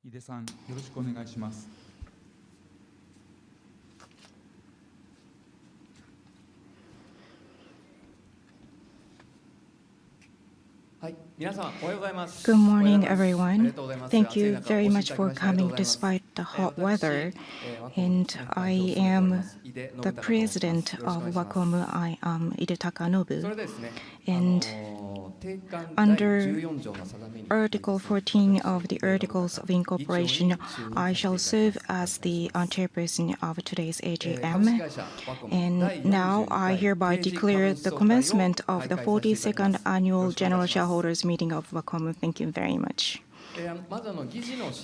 井出さん、よろしくお願いします。Good morning, everyone. Thank you very much for coming despite the hot weather. And I am the president of Wacom. I am Ide Takanobu. And under Article 14 of the Articles of Incorporation, I shall serve as the chairperson of today's AGM. And now I hereby declare the commencement of the 42nd Annual General Shareholders Meeting of Wacom. Thank you very much.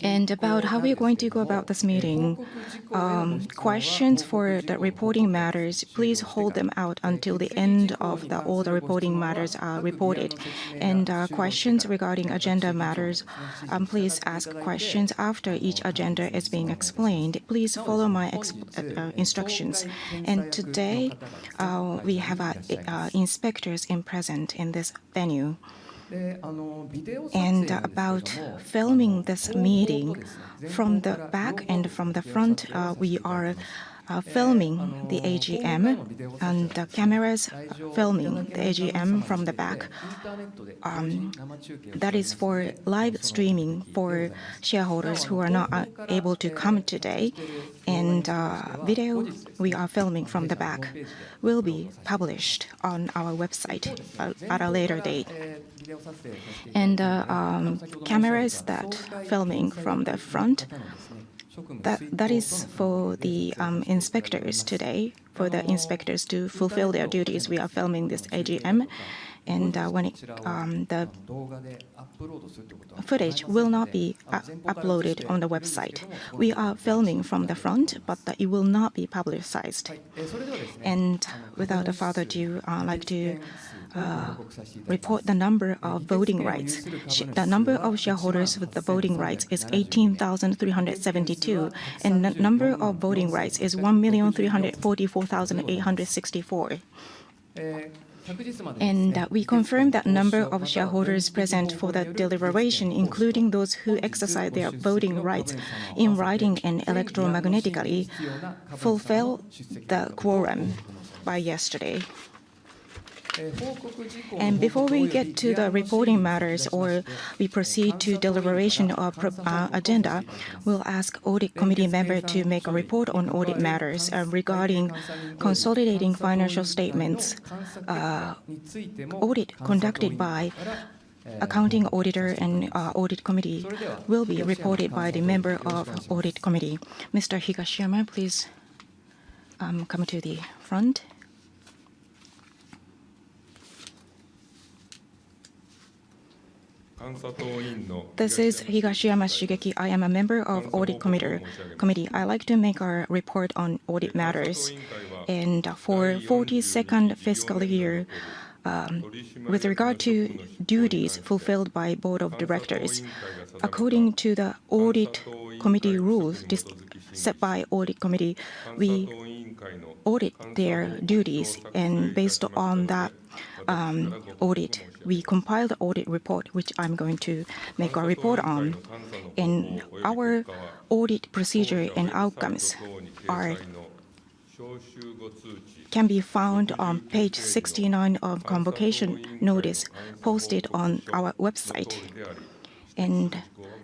And about how we're going to go about this meeting, questions for the reporting matters, please hold them out until the end of all the reporting matters are reported. And questions regarding agenda matters, please ask questions after each agenda is being explained. Please follow my instructions. And today, we have inspectors present in this venue. And about filming this meeting, from the back and from the front, we are filming the AGM, and the cameras filming the AGM from the back. That is for live streaming for shareholders who are not able to come today. And video we are filming from the back will be published on our website at a later date. And cameras that filming from the front, that is for the inspectors today. For the inspectors to fulfill their duties, we are filming this AGM. And when the footage will not be uploaded on the website. We are filming from the front, but it will not be publicized. And without further ado, I'd like to report the number of voting rights. The number of shareholders with the voting rights is 18,372, and the number of voting rights is 1,344,864. And we confirm that number of shareholders present for the deliberation, including those who exercise their voting rights in writing and electromagnetically, fulfill the quorum by yesterday. And before we get to the reporting matters or we proceed to deliberation of agenda, we'll ask Audit Committee member to make a report on audit matters regarding consolidating financial statements. Audit conducted by Accounting Auditor and Audit Committee will be reported by the member of Audit Committee. Mr. Higashiyama, please come to the front. This is Higashiyama Shigeki. I am a member of Audit Committee. I like to make a report on audit matters. And for 42nd fiscal year, with regard to duties fulfilled by Board of Directors, according to the Audit Committee rules set by Audit Committee, we audit their duties, and based on that audit, we compile the audit report, which I'm going to make a report on. And our audit procedure and outcomes can be found on page 69 of convocation notice posted on our website. And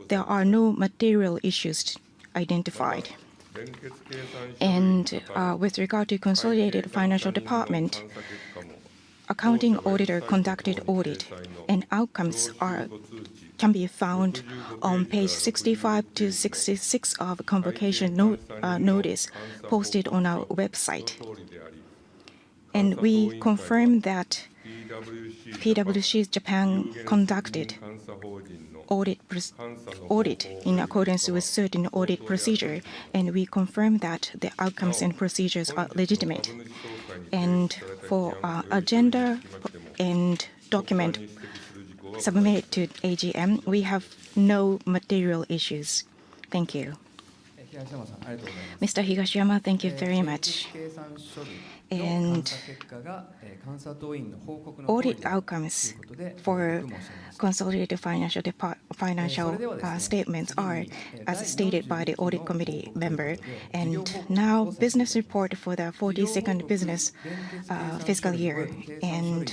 there are no material issues identified. And with regard to Consolidated Financial Department, Accounting Auditor conducted audit, and outcomes can be found on page 65 to 66 of convocation notice posted on our website. And we confirm that PwC Japan conducted audit in accordance with certain audit procedure, and we confirm that the outcomes and procedures are legitimate. And for agenda and document submitted to AGM, we have no material issues. Thank you. Mr. Higashiyama, thank you very much. And audit outcomes for consolidated financial statements are as stated by the audit committee member. And now business report for the 42nd business fiscal year and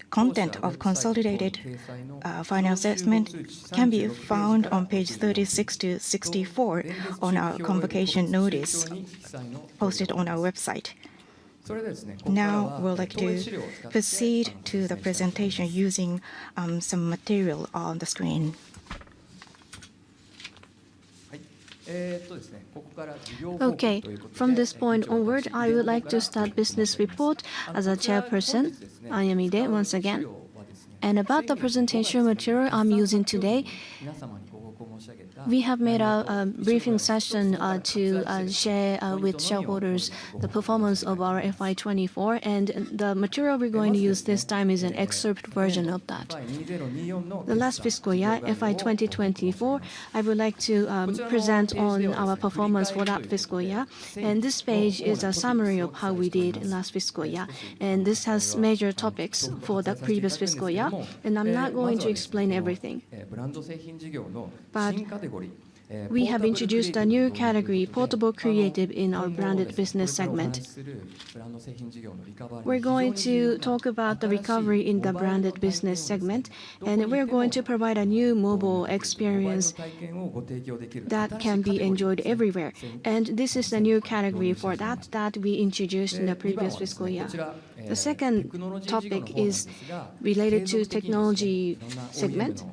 content of consolidated financial statement can be found on page 36 to 64 on our convocation notice posted on our website. Now we'd like to proceed to the presentation using some material on the screen. Okay, from this point onward, I would like to start business report as a chairperson. I am Ide once again. And about the presentation material I'm using today, we have made a briefing session to share with shareholders the performance of our FY24, and the material we're going to use this time is an excerpt version of that. The last fiscal year, FY 2024, I would like to present on our performance for that fiscal year, and this page is a summary of how we did in last fiscal year, and this has major topics for the previous fiscal year, and I'm not going to explain everything. But we have introduced a new category, Portable Creative, in our branded business segment. We're going to talk about the recovery in the branded business segment, and we're going to provide a new mobile experience that can be enjoyed everywhere. And this is the new category for that we introduced in the previous fiscal year. The second topic is related to technology segment.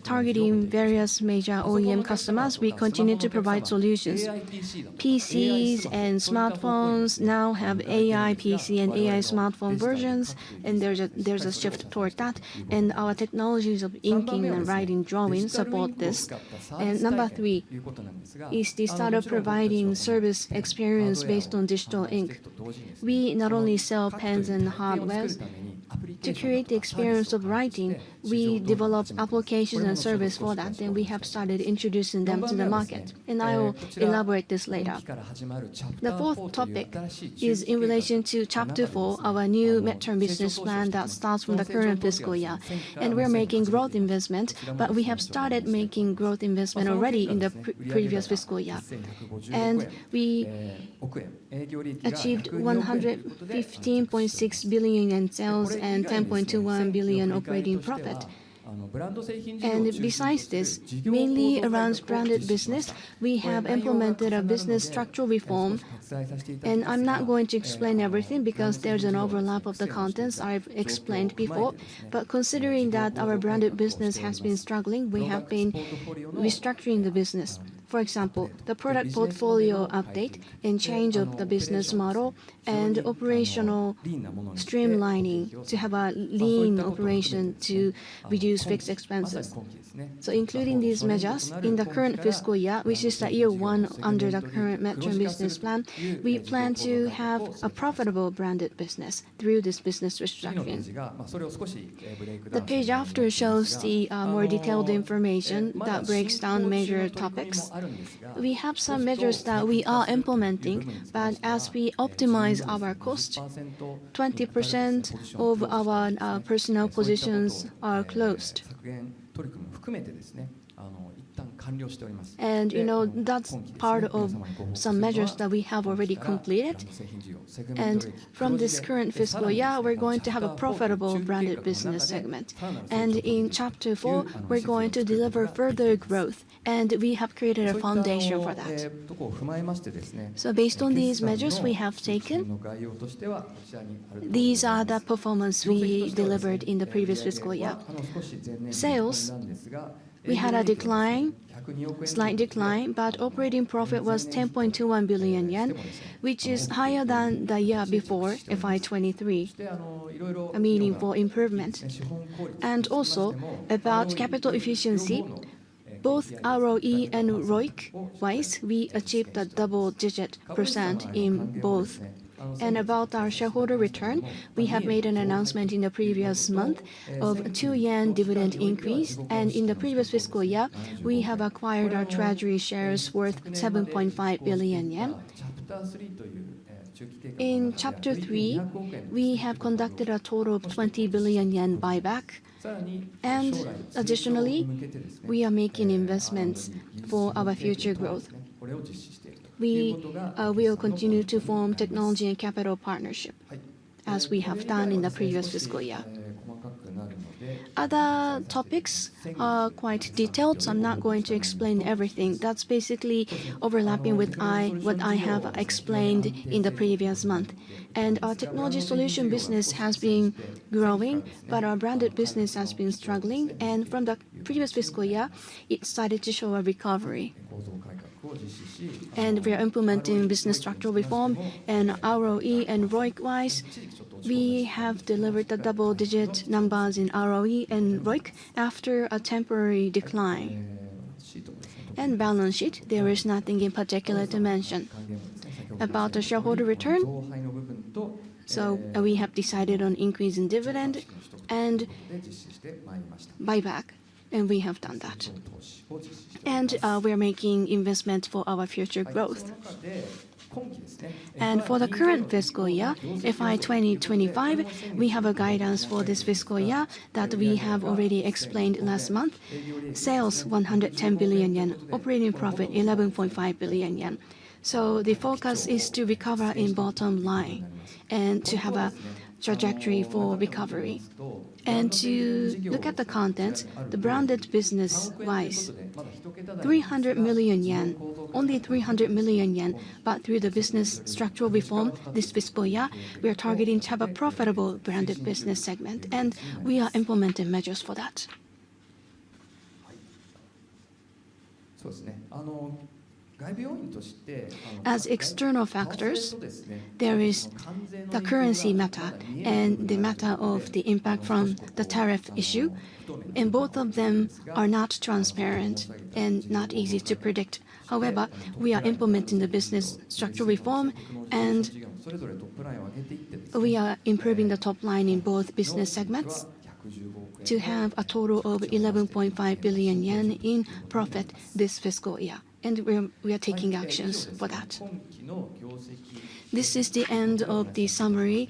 Targeting various major OEM customers, we continue to provide solutions. PCs and smartphones now have AI PC and AI smartphone versions, and there's a shift toward that. And our technologies of inking and writing drawing support this. And number 3 is the start of providing service experience based on digital ink. We not only sell pens and hardware. To create the experience of writing, we developed applications and service for that, and we have started introducing them to the market. And I will elaborate this later. The fourth topic is in relation to Chapter 4, our new midterm business plan that starts from the current fiscal year. And we're making growth investment, but we have started making growth investment already in the previous fiscal year. And we achieved 115.6 billion in sales and 10.21 billion operating profit. And besides this, mainly around branded business, we have implemented a business structural reform. And I'm not going to explain everything because there's an overlap of the contents I've explained before. But considering that our branded business has been struggling, we have been restructuring the business. For example, the product portfolio update and change of the business model and operational streamlining to have a lean operation to reduce fixed expenses. So including these measures, in the current fiscal year, which is the year 1 under the current midterm business plan, we plan to have a profitable branded business through this business restructuring. The page after shows the more detailed information that breaks down major topics. We have some measures that we are implementing, but as we optimize our cost, 20% of our personnel positions are closed. And that's part of some measures that we have already completed. And from this current fiscal year, we're going to have a profitable branded business segment. And in Chapter 4, we're going to deliver further growth. And we have created a foundation for that. So based on these measures we have taken, these are the performance we delivered in the previous fiscal year. Sales, we had a slight decline, but operating profit was 10.21 billion yen, which is higher than the year before, FY23, a meaningful improvement. And also, about capital efficiency, both ROE and ROIC-wise, we achieved a double-digit % in both. And about our shareholder return, we have made an announcement in the previous month of 2 yen dividend increase. And in the previous fiscal year, we have acquired our treasury shares worth 7.5 billion yen. In Chapter 3, we have conducted a total of 20 billion yen buyback. And additionally, we are making investments for our future growth. We will continue to form technology and capital partnership, as we have done in the previous fiscal year. Other topics are quite detailed, so I'm not going to explain everything. That's basically overlapping with what I have explained in the previous month. And our technology solution business has been growing, but our branded business has been struggling. And from the previous fiscal year, it started to show a recovery. And we are implementing business structural reform, and ROE and ROIC-wise, we have delivered the double-digit numbers in ROE and ROIC after a temporary decline. And balance sheet, there is nothing in particular to mention. About the shareholder return, so we have decided on increase in dividend and buyback, and we have done that. And we are making investments for our future growth. And for the current fiscal year, FY 2025, we have a guidance for this fiscal year that we have already explained last month. Sales 110 billion yen, operating profit 11.5 billion yen. So the focus is to recover in bottom line and to have a trajectory for recovery. And to look at the contents, the branded business-wise, 300 million yen, only 300 million yen, but through the business structural reform this fiscal year, we are targeting to have a profitable branded business segment, and we are implementing measures for that. As external factors, there is the currency matter and the matter of the impact from the tariff issue, and both of them are not transparent and not easy to predict. However, we are implementing the business structural reform, and we are improving the top line in both business segments to have a total of 11.5 billion yen in profit this fiscal year. And we are taking actions for that. This is the end of the summary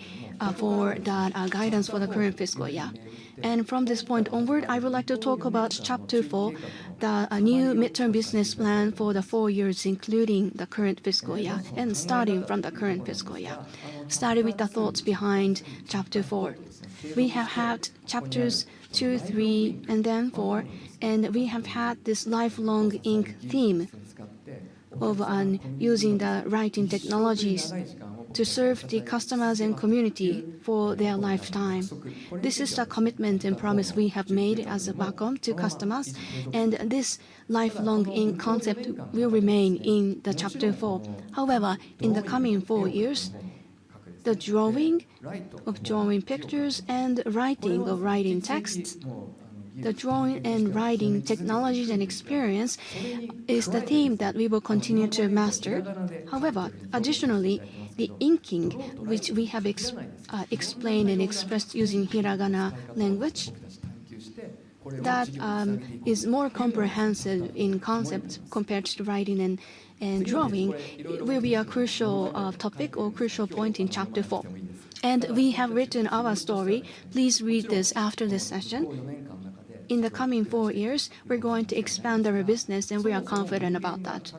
for the guidance for the current fiscal year. And from this point onward, I would like to talk about Chapter 4, the new midterm business plan for the 4 years, including the current fiscal year, and starting from the current fiscal year. Starting with the thoughts behind Chapter 4. We have had Chapters 2, 3, and then 4, and we have had this lifelong ink theme of using the writing technologies to serve the customers and community for their lifetime. This is the commitment and promise we have made as a Wacom to customers, and this lifelong ink concept will remain in the Chapter 4. However, in the coming 4 years, the drawing of drawing pictures and writing of writing texts, the drawing and writing technologies and experience is the theme that we will continue to master. However, additionally, the inking, which we have explained and expressed using hiragana language, that is more comprehensive in concept compared to writing and drawing, it will be a crucial topic or crucial point in Chapter 4. And we have written our story. Please read this after this session. In the coming 4 years, we're going to expand our business, and we are confident about that.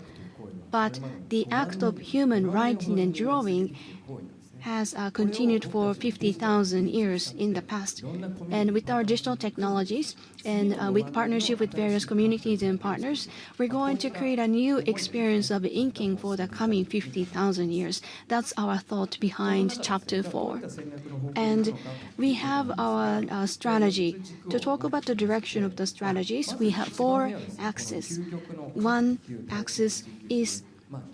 But the act of human writing and drawing has continued for 50,000 years in the past. And with our digital technologies and with partnership with various communities and partners, we're going to create a new experience of inking for the coming 50,000 years. That's our thought behind Chapter 4. And we have our strategy. To talk about the direction of the strategies, we have 4 axes. One axis is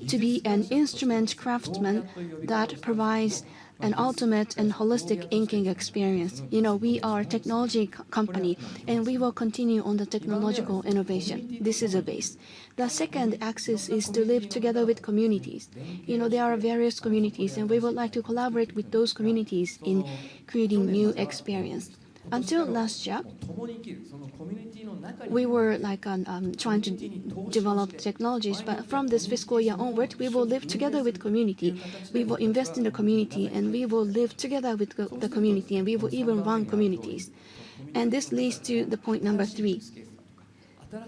to be an instrument craftsman that provides an ultimate and holistic inking experience. We are a technology company, and we will continue on the technological innovation. This is a base. The second axis is to live together with communities. There are various communities, and we would like to collaborate with those communities in creating new experience. Until last year, we were trying to develop technologies, but from this fiscal year onward, we will live together with community. We will invest in the community, and we will live together with the community, and we will even run communities. And this leads to the point number 3.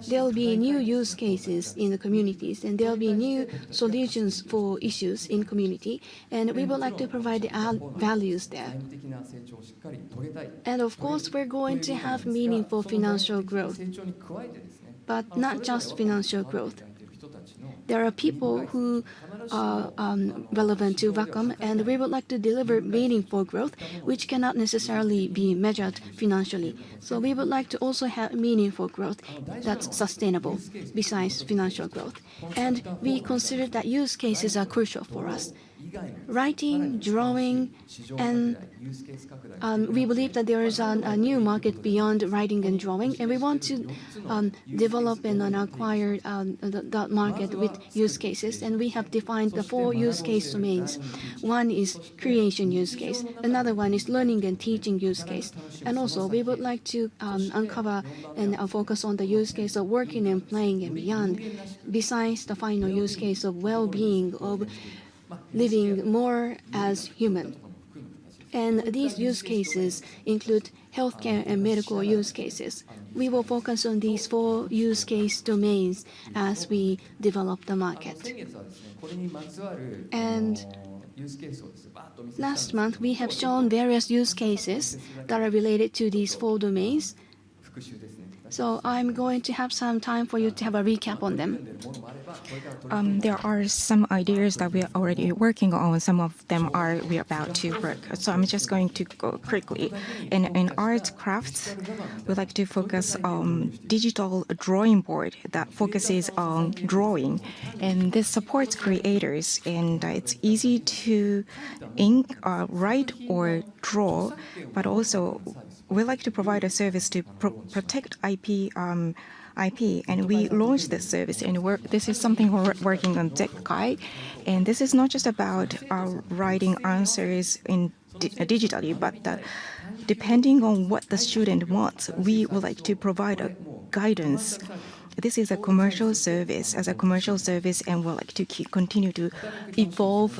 There will be new use cases in the communities, and there will be new solutions for issues in community, and we would like to provide the values there. And of course, we're going to have meaningful financial growth, but not just financial growth. There are people who are relevant to Wacom, and we would like to deliver meaningful growth, which cannot necessarily be measured financially. So we would like to also have meaningful growth that's sustainable besides financial growth. And we consider that use cases are crucial for us. Writing, drawing, and we believe that there is a new market beyond writing and drawing, and we want to develop and acquire that market with use cases. And we have defined the 4 use case domains. One is creation use case. Another one is learning and teaching use case. And also, we would like to uncover and focus on the use case of working and playing and beyond, besides the final use case of well-being, of living more as human. And these use cases include healthcare and medical use cases. We will focus on these 4 use case domains as we develop the market. And last month, we have shown various use cases that are related to these 4 domains. So I'm going to have some time for you to have a recap on them. There are some ideas that we are already working on. Some of them we're about to work. So I'm just going to go quickly. In art crafts, we like to focus on digital drawing board that focuses on drawing. And this supports creators, and it's easy to ink, write, or draw, but also we like to provide a service to protect IP, and we launched this service. And this is something we're working on Zekai, and this is not just about writing answers digitally, but depending on what the student wants, we would like to provide a guidance. This is a commercial service, and we'll like to continue to evolve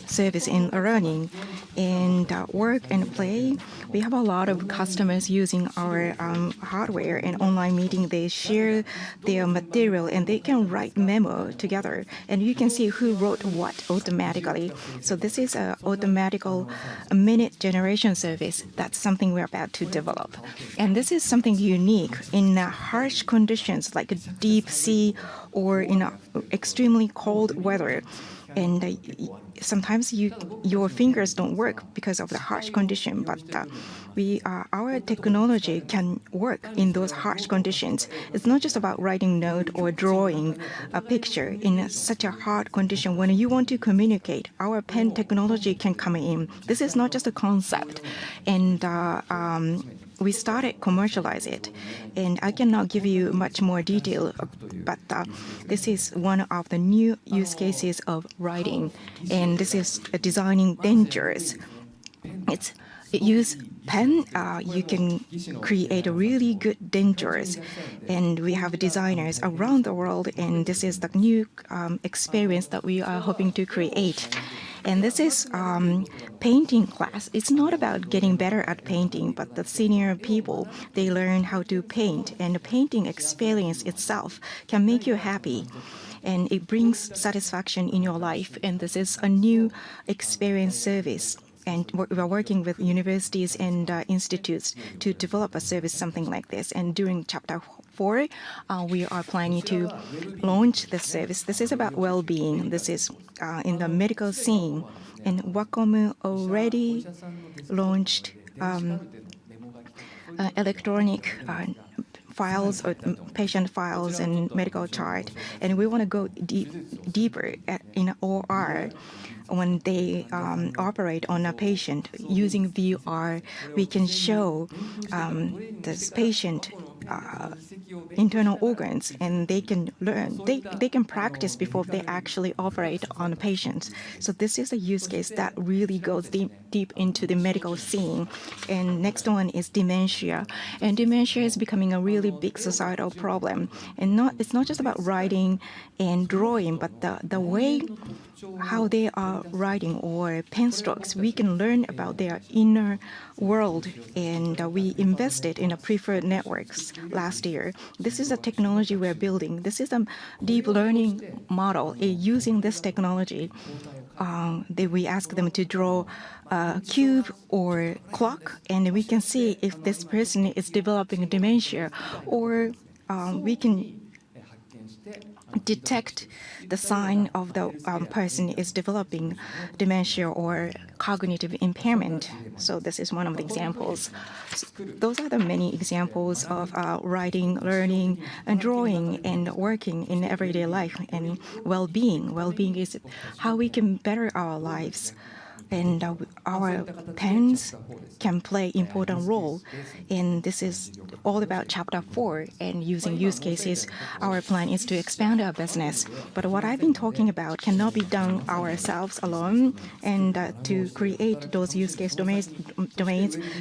service in learning and work and play. We have a lot of customers using our hardware and online meeting. They share their material, and they can write memo together, and you can see who wrote what automatically. So this is a minute generation service. That's something we're about to develop, and this is something unique in harsh conditions like a deep sea or in extremely cold weather. And sometimes your fingers don't work because of the harsh condition, but our technology can work in those harsh conditions. It's not just about writing note or drawing a picture in such a hard condition. When you want to communicate, our pen technology can come in. This is not just a concept, and we started commercialize it, and I cannot give you much more detail, but this is one of the new use cases of writing, and this is designing dentures. It use pen, you can create a really good dentures, and we have designers around the world, and this is the new experience that we are hoping to create. And this is painting class. It's not about getting better at painting, but the senior people, they learn how to paint, and the painting experience itself can make you happy, and it brings satisfaction in your life. And this is a new experience service. And we are working with universities and institutes to develop a service, something like this. And during Chapter 4, we are planning to launch this service. This is about well-being. This is in the medical scene. And Wacom already launched electronic files or patient files and medical chart, and we want to go deeper in OR. When they operate on a patient using VR, we can show this patient internal organs, and they can learn. They can practice before they actually operate on patients. So this is a use case that really goes deep into the medical scene. And next one is dementia, and dementia is becoming a really big societal problem. And it's not just about writing and drawing, but the way how they are writing or pen strokes, we can learn about their inner world, and we invested in a preferred networks last year. This is a technology we're building. This is a deep learning model. Using this technology, we ask them to draw a cube or clock, and we can see if this person is developing dementia, or we can detect the sign of the person is developing dementia or cognitive impairment. So this is one of the examples. So those are the many examples of writing, learning, and drawing, and working in everyday life, and well-being. Well-being is how we can better our lives. And our pens can play important role. And this is all about Chapter 4. And using use cases, our plan is to expand our business. But what I've been talking about cannot be done ourselves alone. And to create those use case domains,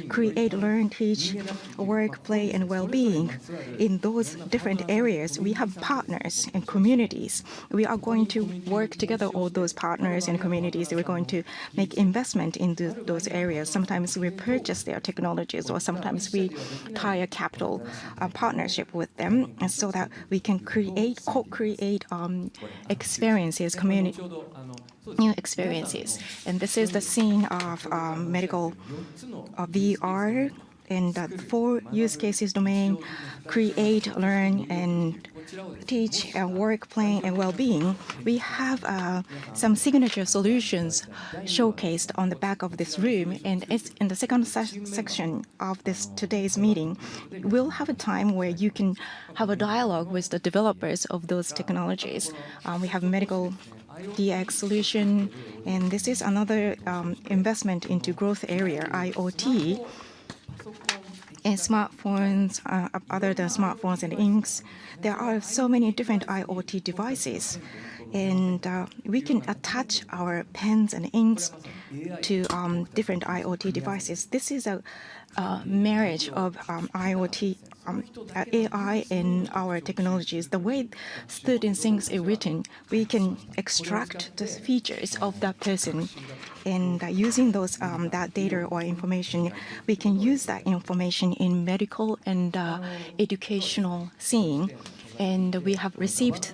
create, learn, teach, work, play, and well-being. In those different areas, we have partners and communities. We are going to work together, all those partners and communities. We're going to make investment into those areas. Sometimes we purchase their technologies, or sometimes we tie a capital partnership with them, and so that we can co-create experiences, new experiences. And this is the scene of medical VR, and the 4 use cases domain: create, learn, and teach, work, play, and well-being. We have some signature solutions showcased on the back of this room, and it's in the second section of today's meeting. We'll have a time where you can have a dialogue with the developers of those technologies. We have medical DX solution, and this is another investment into growth area, IoT. And smartphones, other than smartphones and inks, there are so many different IoT devices, and we can attach our pens and inks to different IoT devices. This is a marriage of IoT, AI, and our technologies. The way certain things are written, we can extract the features of that person, and using those that data or information, we can use that information in medical and educational scene. And we have received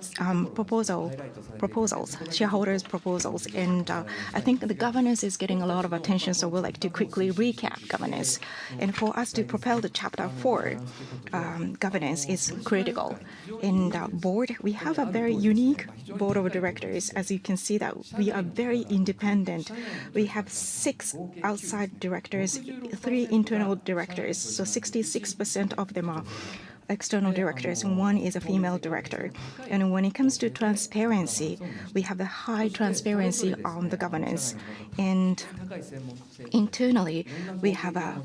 proposals, shareholders' proposals, and I think the governance is getting a lot of attention, so we'd like to quickly recap governance. And for us to propel the Chapter 4, governance is critical. In the board, we have a very unique board of directors. As you can see, that we are very independent. We have 6 outside directors, 3 internal directors, so 66% of them are external directors, and 1 is a female director. And when it comes to transparency, we have a high transparency on the governance. And internally, we have a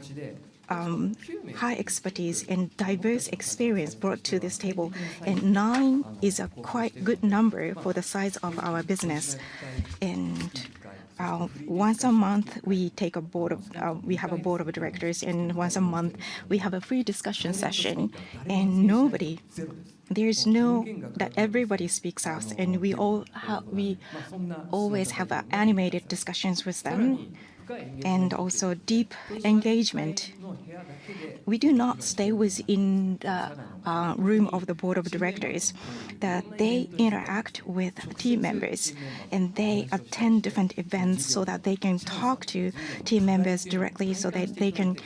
high expertise and diverse experience brought to this table. And 9 is a quite good number for the size of our business. And once a month, we have a board of directors, and once a month, we have a free discussion session. And there's no that everybody speaks out, and we always have animated discussions with them, and also deep engagement. We do not stay within the room of the board of directors. That they interact with team members, and they attend different events so that they can talk to team members directly, so that they can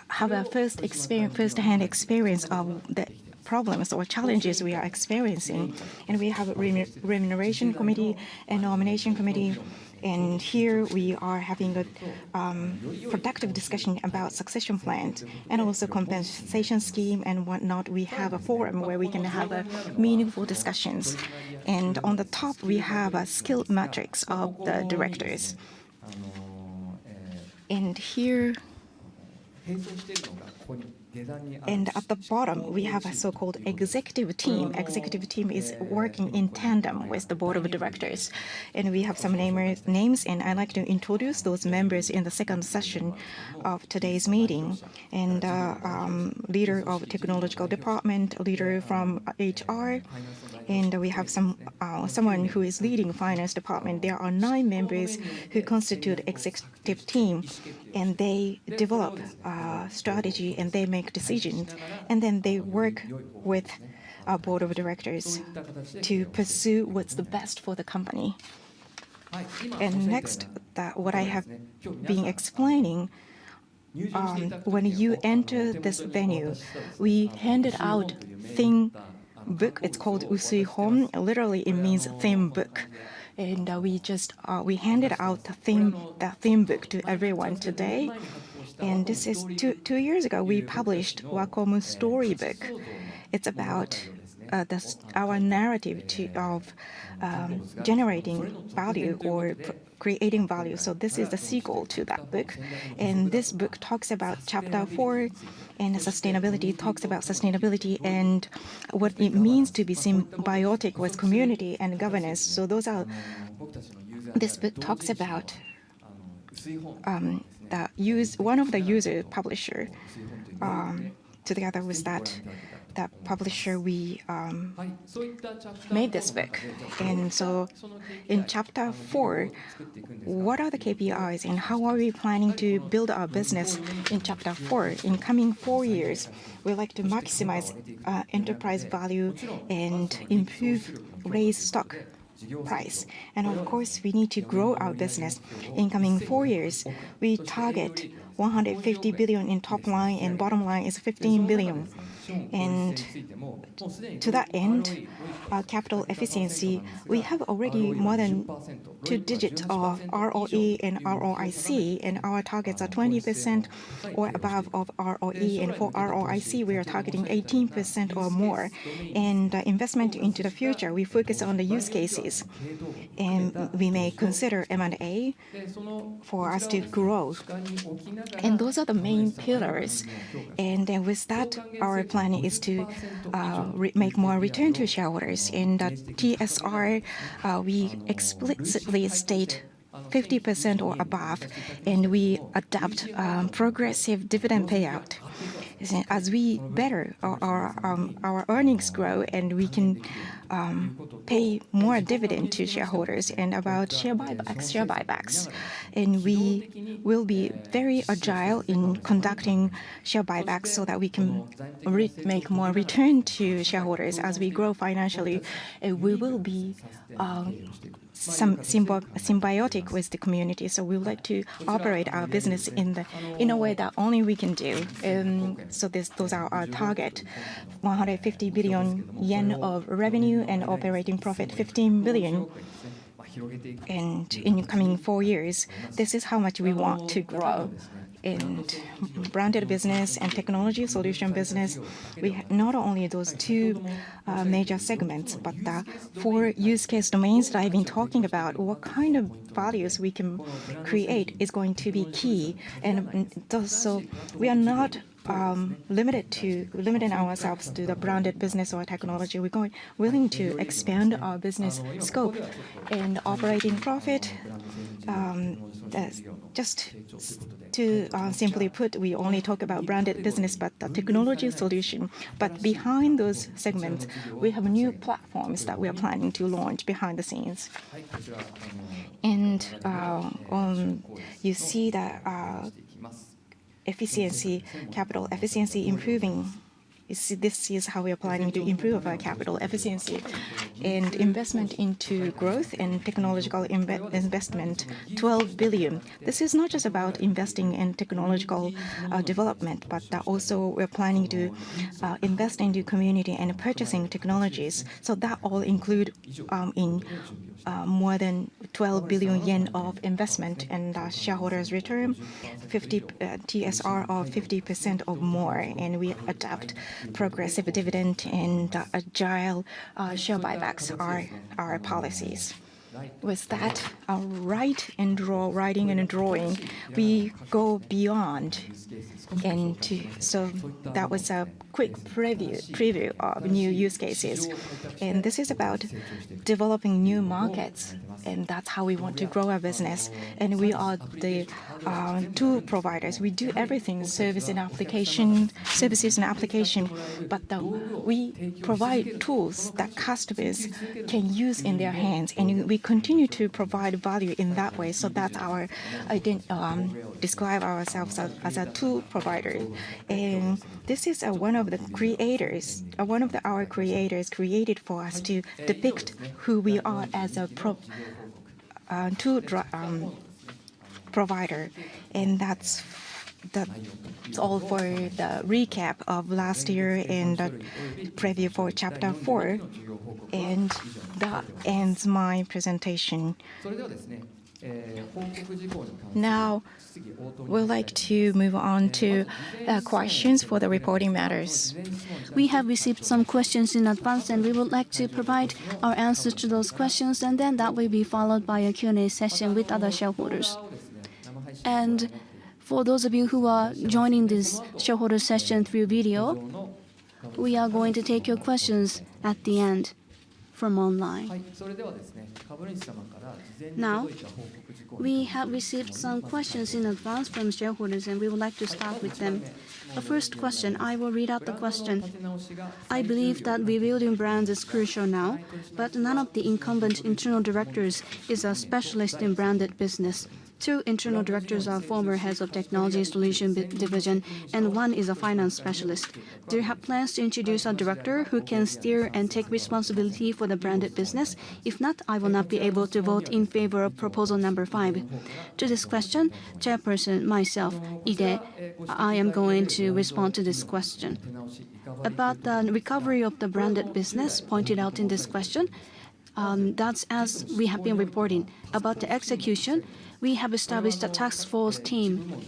have a first-hand experience of the problems or challenges we are experiencing. And we have a remuneration committee and nomination committee. And here we are having a productive discussion about succession plans and also compensation scheme and whatnot. We have a forum where we can have meaningful discussions. And on the top, we have a skill matrix of the directors. And here, and at the bottom, we have a so-called executive team. Executive team is working in tandem with the board of directors. And we have some names, and I'd like to introduce those members in the second session of today's meeting. And leader of technological department, leader from HR, and we have someone who is leading finance department. There are 9 members who constitute executive team, and they develop strategy and they make decisions, and then they work with our board of directors to pursue what's the best for the company. And next, what I have been explaining, when you enter this venue, we handed out thin book. It's called Usui Hon. Literally, it means thin book. And we handed out the thin book to everyone today. And this is two years ago, we published Wacom storybook. It's about our narrative of generating value or creating value. So this is the sequel to that book. And this book talks about chapter 4, and sustainability talks about sustainability and what it means to be symbiotic with community and governance. So this book talks about one of the user publisher. Together with that publisher, we made this book. And so in chapter 4, what are the KPIs and how are we planning to build our business in chapter 4? In coming 4 years, we like to maximize enterprise value and raise stock price. And of course, we need to grow our business. In coming 4 years, we target 150 billion in top line, and bottom line is 15 billion. And to that end, our capital efficiency, we have already more than 2 digits of ROE and ROIC, and our targets are 20% or above of ROE, and for ROIC, we are targeting 18% or more. And investment into the future, we focus on the use cases, and we may consider M&A for us to grow. And those are the main pillars. And then with that, our plan is to make more return to shareholders. In the TSR, we explicitly state 50% or above, and we adopt progressive dividend payout. As we better our earnings grow, and we can pay more dividend to shareholders. And about share buybacks. And we will be very agile in conducting share buybacks so that we can make more return to shareholders as we grow financially. We will be symbiotic with the community. So we would like to operate our business in a way that only we can do. So those are our target: 150 billion yen of revenue and operating profit 15 billion. And in the coming 4 years, this is how much we want to grow. In branded business and technology solution business, we have not only those 2 major segments, but the 4 use case domains that I've been talking about. What kind of values we can create is going to be key. And so we are not limiting ourselves to the branded business or technology. We're willing to expand our business scope and operating profit. Just to simply put, we only talk about branded business, but the technology solution. But behind those segments, we have new platforms that we are planning to launch behind the scenes. And you see that capital efficiency improving This is how we are planning to improve our capital efficiency. And investment into growth and technological investment, 12 billion. This is not just about investing in technological development, but also we're planning to invest into community and purchasing technologies. So that all include in more than 12 billion yen of investment, and shareholders return 50 TSR of 50% or more, and we adopt progressive dividend and agile share buybacks are our policies. With that, writing and drawing, we go beyond. And so that was a quick preview of new use cases. And this is about developing new markets. And that's how we want to grow our business. And we are the tool providers. We do everything, services and application. But we provide tools that customers can use in their hands. And we continue to provide value in that way. So that's our describe ourselves as a tool provider. And this is one of the creators, our creators created for us to depict who we are as a tool provider. And that's all for the recap of last year and the preview for Chapter 4. And that ends my presentation. Now, we'd like to move on to questions for the reporting matters. We have received some questions in advance, and we would like to provide our answers to those questions, and then that will be followed by a Q&A session with other shareholders. And for those of you who are joining this shareholder session through video, we are going to take your questions at the end from online. Now, we have received some questions in advance from shareholders, and we would like to start with them. The first question, I will read out the question. I believe that rebuilding brands is crucial now, but none of the incumbent internal directors is a specialist in branded business. 2 internal directors are former heads of technology solution division, and 1 is a finance specialist. Do you have plans to introduce a director who can steer and take responsibility for the branded business? If not, I will not be able to vote in favor of proposal number 5. To this question, Chairperson, myself, Ide, I am going to respond to this question. About the recovery of the branded business pointed out in this question, that's as we have been reporting. About the execution, we have established a task force team.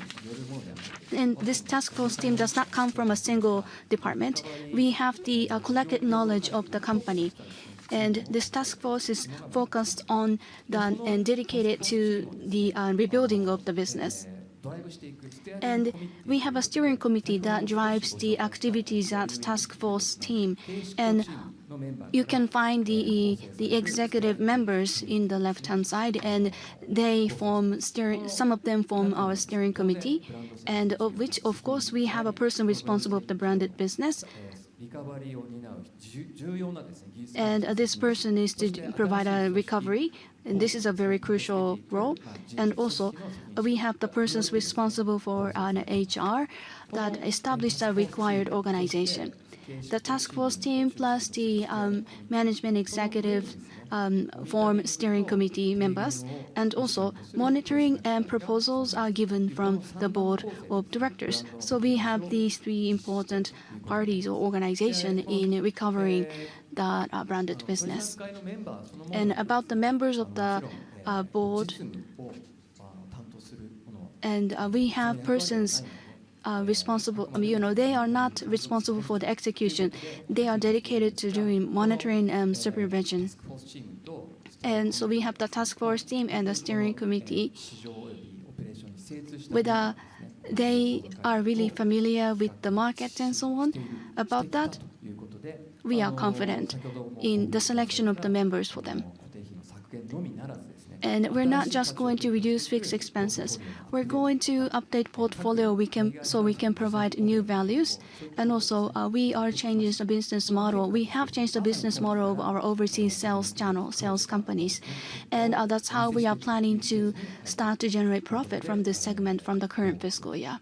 And this task force team does not come from a single department. We have the collected knowledge of the company. And this task force is focused on and dedicated to the rebuilding of the business. And we have a steering committee that drives the activities at task force team. And you can find the executive members in the left-hand side, and they form some of them form our steering committee, and of which, of course, we have a person responsible for the branded business. And this person is to provide a recovery, and this is a very crucial role. And also, we have the persons responsible for an HR that established a required organization. The task force team plus the management executive form steering committee members, and also monitoring and proposals are given from the board of directors. So we have these 3 important parties or organizations in recovering the branded business. And about the members of the board, and we have persons responsible, they are not responsible for the execution. They are dedicated to doing monitoring and supervision. And so we have the task force team and the steering committee. They are really familiar with the market and so on. About that, we are confident in the selection of the members for them. And we're not just going to reduce fixed expenses. We're going to update portfolio so we can provide new values. And also, we are changing the business model. We have changed the business model of our overseas sales channel, sales companies. And that's how we are planning to start to generate profit from this segment from the current fiscal year.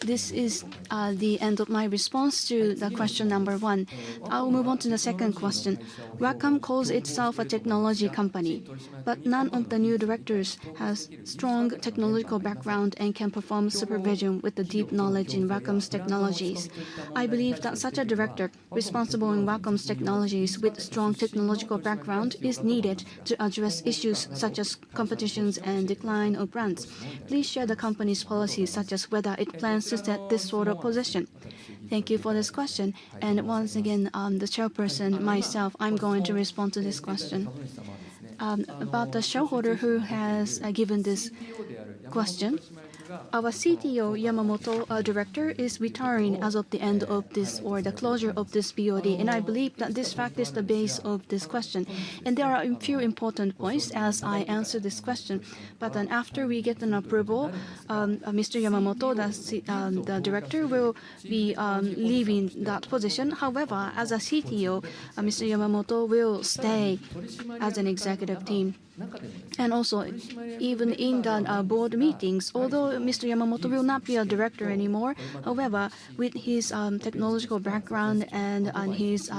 This is the end of my response to the question number 1. I'll move on to the second question. Wacom calls itself a technology company, but none of the new directors has strong technological background and can perform supervision with the deep knowledge in Wacom's technologies. I believe that such a director responsible in Wacom's technologies with strong technological background is needed to address issues such as competitions and decline of brands. Please share the company's policies such as whether it plans to set this sort of position. Thank you for this question. And once again, the chairperson, myself, I'm going to respond to this question. About the shareholder who has given this question, our CTO Yamamoto director is retiring as of the end of this or the closure of this BOD, and I believe that this fact is the base of this question. And there are a few important points as I answer this question. But then after we get an approval, Mr. Yamamoto, the director, will be leaving that position. However, as a CTO, Mr. Yamamoto will stay as an executive team. And also, even in the board meetings, although Mr. Yamamoto will not be a director anymore, however, with his technological background and his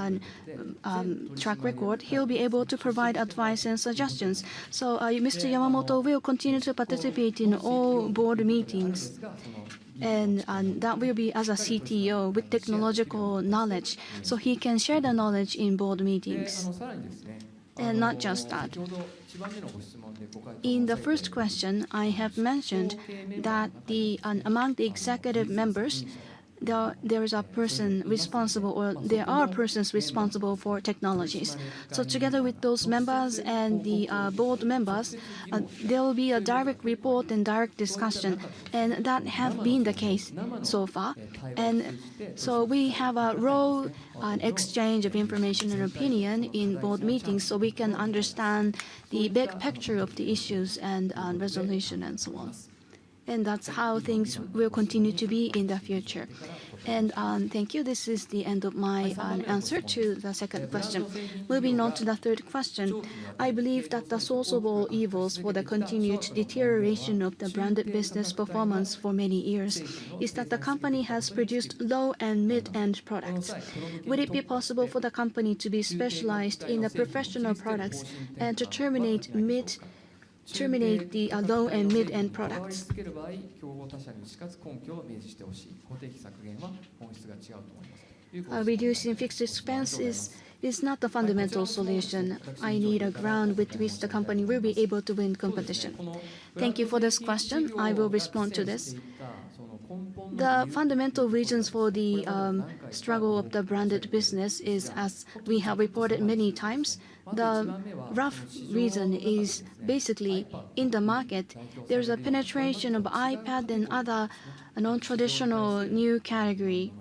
track record, he'll be able to provide advice and suggestions. So Mr. Yamamoto will continue to participate in all board meetings. And that will be as a CTO with technological knowledge, so he can share the knowledge in board meetings. And not just that. In the first question, I have mentioned that among the executive members, there is a person responsible, or there are persons responsible for technologies. So together with those members and the board members, there will be a direct report and direct discussion, and that have been the case so far. And so we have a raw exchange of information and opinion in board meetings, so we can understand the big picture of the issues and resolution and so on. And that's how things will continue to be in the future. And thank you. This is the end of my answer to the second question. Moving on to the third question, I believe that the source of all evils for the continued deterioration of the branded business performance for many years is that the company has produced low and mid-end products. Would it be possible for the company to be specialized in the professional products and to terminate the low and mid-end products? Reducing fixed expenses is not the fundamental solution. I need a ground with which the company will be able to win competition. Thank you for this question. I will respond to this. The fundamental reasons for the struggle of the branded business is, as we have reported many times, the rough reason is basically in the market, there's a penetration of iPad and other non-traditional new category.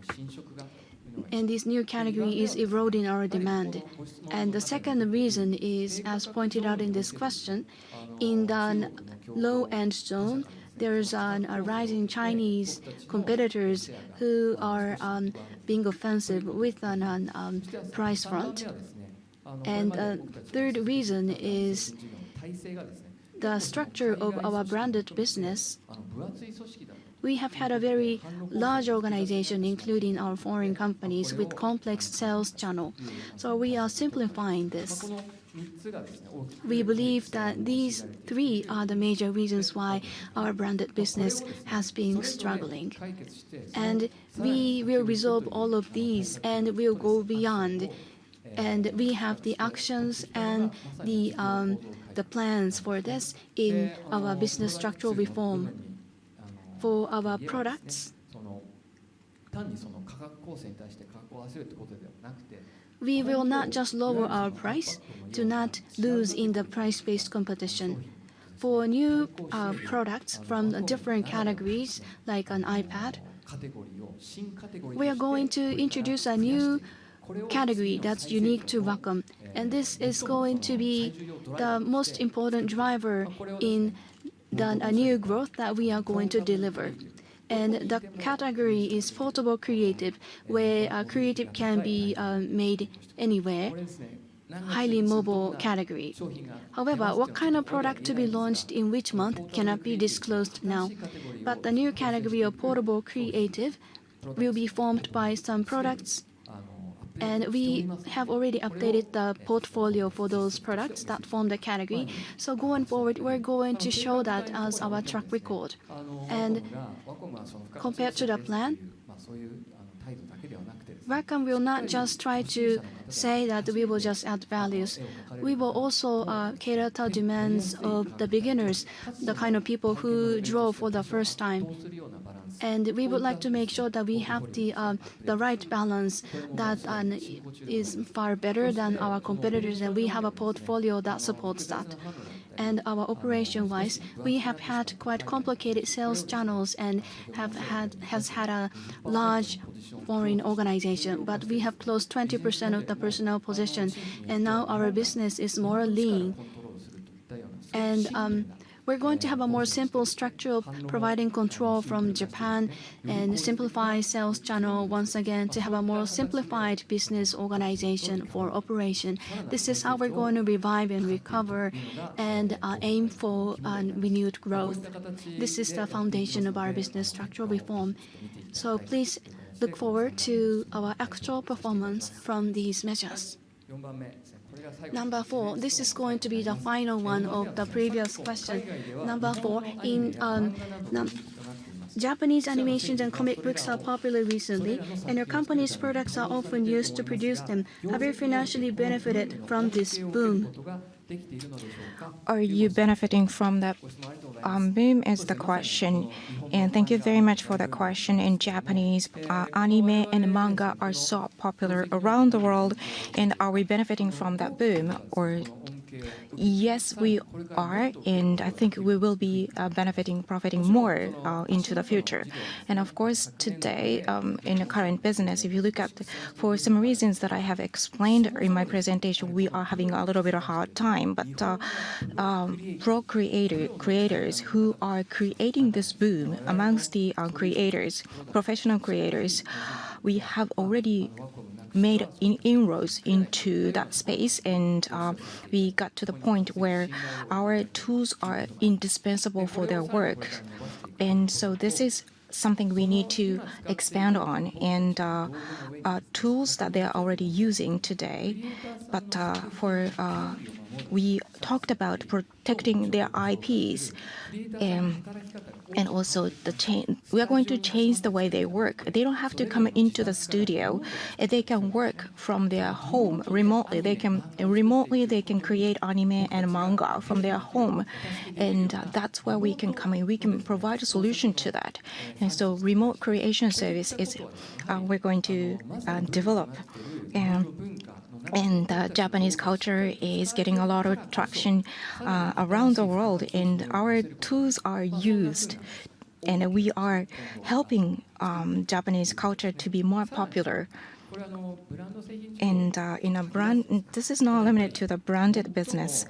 And this new category is eroding our demand. And the second reason is, as pointed out in this question, in the low-end zone, there's a rising Chinese competitors who are being offensive with a price front. And the third reason is the structure of our branded business. We have had a very large organization, including our foreign companies, with complex sales channel. So we are simplifying this. We believe that these three are the major reasons why our branded business has been struggling. And we will resolve all of these and we'll go beyond. And we have the actions and the plans for this in our business structural reform. For our products, we will not just lower our price to not lose in the price-based competition. For new products from different categories, like an iPad, we are going to introduce a new category that's unique to Wacom. And this is going to be the most important driver in the new growth that we are going to deliver. And the category is portable creative, where creative can be made anywhere. highly mobile category. However, what kind of product to be launched in which month cannot be disclosed now. But the new category of portable creative will be formed by some products, and we have already updated the portfolio for those products that form the category. So going forward, we're going to show that as our track record. And compared to the plan, Wacom will not just try to say that we will just add values. We will also cater to demands of the beginners, the kind of people who draw for the first time. And we would like to make sure that we have the right balance that is far better than our competitors, and we have a portfolio that supports that. And our operation-wise, we have had quite complicated sales channels and has had a large foreign organization, but we have closed 20% of the personnel position, and now our business is more lean. And we're going to have a more simple structure of providing control from Japan and simplify sales channel once again to have a more simplified business organization for operation. This is how we're going to revive and recover and aim for renewed growth. This is the foundation of our business structural reform. So please look forward to our actual performance from these measures. Number 4, this is going to be the final one of the previous question. Number 4, in Japanese animations and comic books are popular recently, and your company's products are often used to produce them. Have you financially benefited from this boom? Are you benefiting from that boom is the question. And thank you very much for the question. In Japanese, anime and manga are so popular around the world. And are we benefiting from that boom? Or yes, we are. And I think we will be profiting more into the future. And of course, today, in the current business, if you look at, for some reasons that I have explained in my presentation, we are having a little bit of a hard time. But creators who are creating this boom amongst the professional creators, we have already made inroads into that space, and we got to the point where our tools are indispensable for their work. And so this is something we need to expand on, and tools that they are already using today. But we talked about protecting their IPs, and also we are going to change the way they work. They don't have to come into the studio. They can work from their home remotely. They can create anime and manga from their home, and that's where we can come in. We can provide a solution to that. And so remote creation service is we're going to develop. And Japanese culture is getting a lot of traction around the world, and our tools are used, and we are helping Japanese culture to be more popular. And in a brand, this is not limited to the branded business,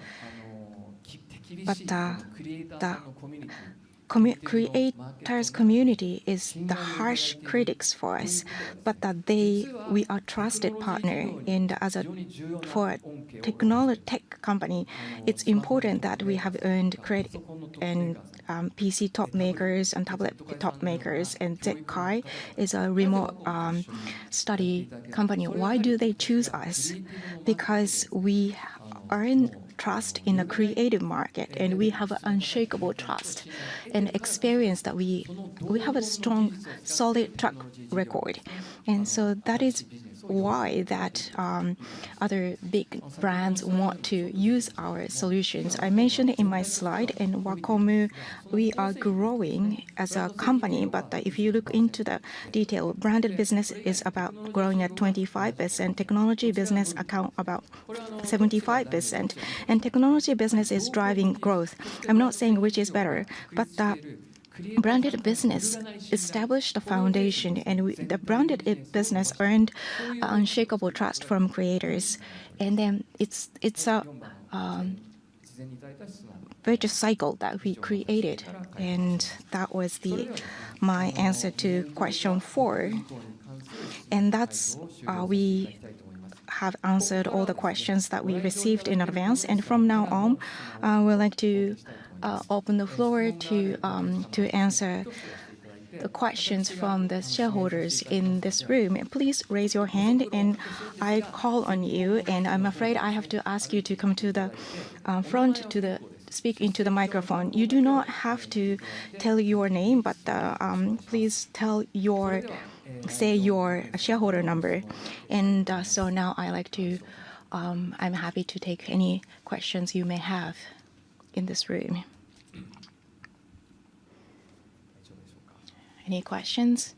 but the creators community is the harsh critics for us, but that we are trusted partner. And for a tech company, it's important that we have earned credit. And PC top makers and tablet top makers, and Zekai is a remote study company. Why do they choose us? Because we earn trust in the creative market, and we have an unshakable trust and experience that we have a strong, solid track record. And so that is why that other big brands want to use our solutions. I mentioned in my slide, in Wacom, we are growing as a company, but if you look into the detail, branded business is about growing at 25%, technology business account about 75%, and technology business is driving growth. I'm not saying which is better, but branded business established a foundation, and the branded business earned unshakable trust from creators. And then it's a virtuous cycle that we created, and that was my answer to question 4. And that's we have answered all the questions that we received in advance. And from now on, we'd like to open the floor to answer the questions from the shareholders in this room. Please raise your hand, and I call on you. And I'm afraid I have to ask you to come to the front to speak into the microphone. You do not have to tell your name, but please say your shareholder number. And so now I'm happy to take any questions you may have in this room. Any questions?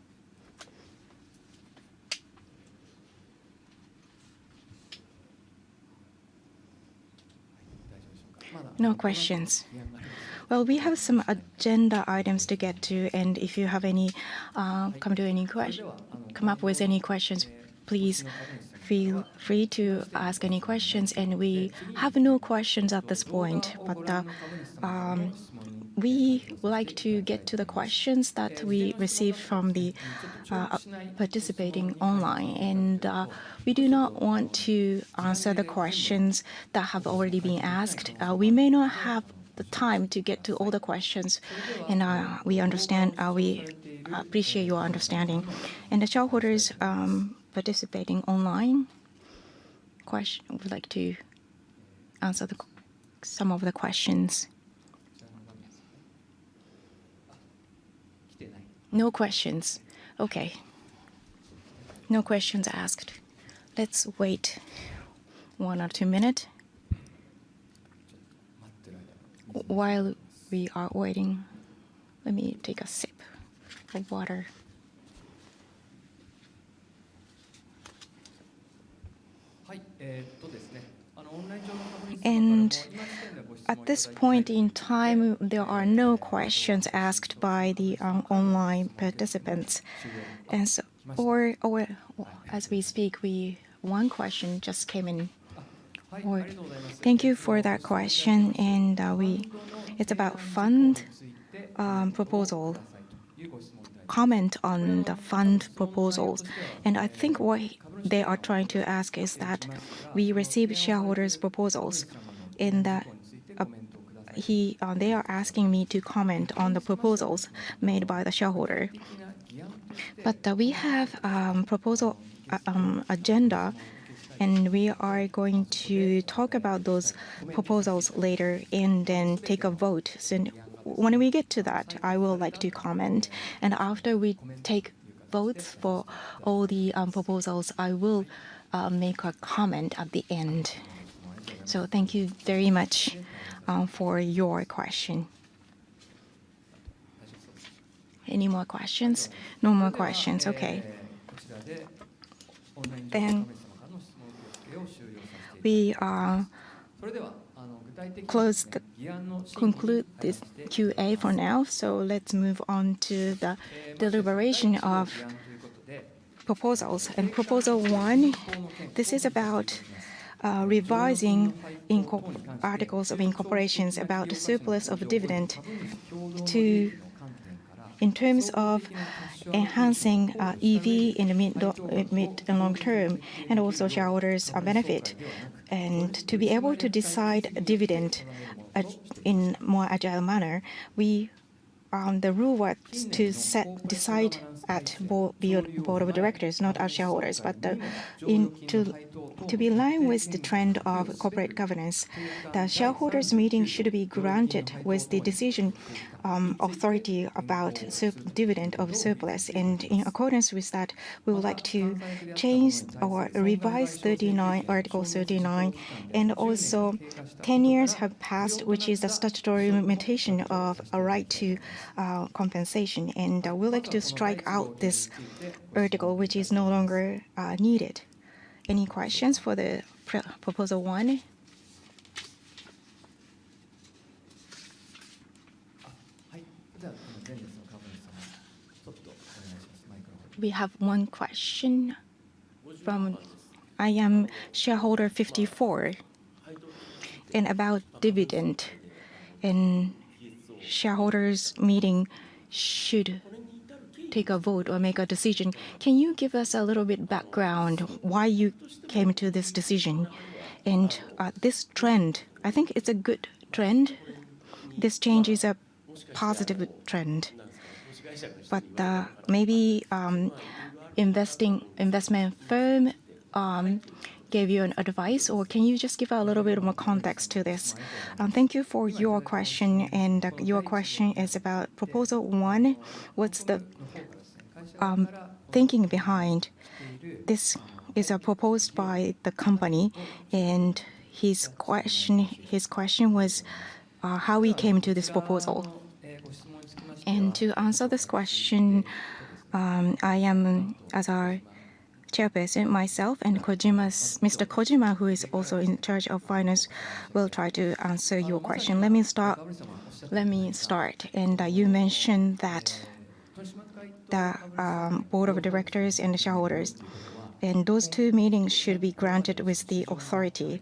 No questions. Well, we have some agenda items to get to, and if you have any, come up with any questions, please feel free to ask any questions. And we have no questions at this point, but we would like to get to the questions that we received from the participating online. And we do not want to answer the questions that have already been asked. We may not have the time to get to all the questions, and we understand. We appreciate your understanding. And the shareholders participating online, would like to answer some of the questions. No questions. Okay. No questions asked. Let's wait 1 or 2 minutes. While we are waiting, let me take a sip of water. And at this point in time, there are no questions asked by the online participants. And so, or as we speak, one question just came in. Thank you for that question, and it's about fund proposal. Comment on the fund proposals, and I think what they are trying to ask is that we receive shareholders' proposals. In that, they are asking me to comment on the proposals made by the shareholder. But we have proposal agenda, and we are going to talk about those proposals later and then take a vote. So when we get to that, I will like to comment. And after we take votes for all the proposals, I will make a comment at the end. So thank you very much for your question. Any more questions? No more questions. Okay. Then we conclude this QA for now. So let's move on to the deliberation of proposals. And proposal 1, this is about revising articles of incorporations about the surplus of dividend in terms of enhancing EV in the mid and long term, and also shareholders' benefit, and to be able to decide dividend in more agile manner. The rule was to decide at board of directors, not as shareholders, but to be in line with the trend of corporate governance, the shareholders' meeting should be granted with the decision authority about dividend of surplus. And in accordance with that, we would like to change or revise Article 39, and also 10 years have passed, which is the statutory limitation of a right to compensation. And we'd like to strike out this article, which is no longer needed. Any questions for the proposal 1? We have one question from I am shareholder 54, and about dividend. And shareholders meeting should take a vote or make a decision. Can you give us a little bit background why you came to this decision? And this trend, I think it's a good trend. This change is a positive trend. But maybe investment firm gave you an advice, or can you just give a little bit more context to this? Thank you for your question, and your question is about Proposal 1. What's the thinking behind? This is proposed by the company, and his question was how we came to this proposal. And to answer this question, I am, as our chairperson, myself and Mr. Kojima, who is also in charge of finance, will try to answer your question. Let me start. And you mentioned that the board of directors and the shareholders, and those two meetings should be granted with the authority.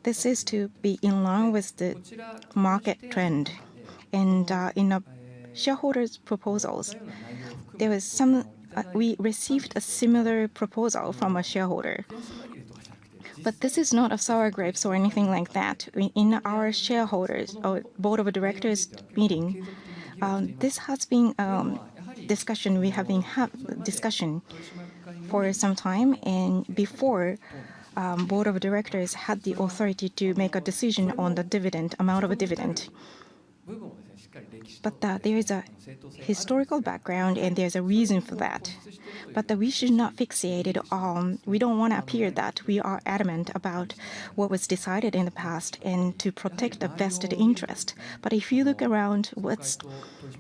This is to be in line with the market trend. And in the shareholders' proposals, there was we received a similar proposal from a shareholder. But this is not a sour grapes or anything like that. In our shareholders or board of directors meeting, this has been discussion. We have been discussion for some time, and before board of directors had the authority to make a decision on the dividend amount of a dividend. But there is a historical background and there's a reason for that. But we should not fixate it on. We don't want to appear that we are adamant about what was decided in the past and to protect the vested interest. But if you look around what's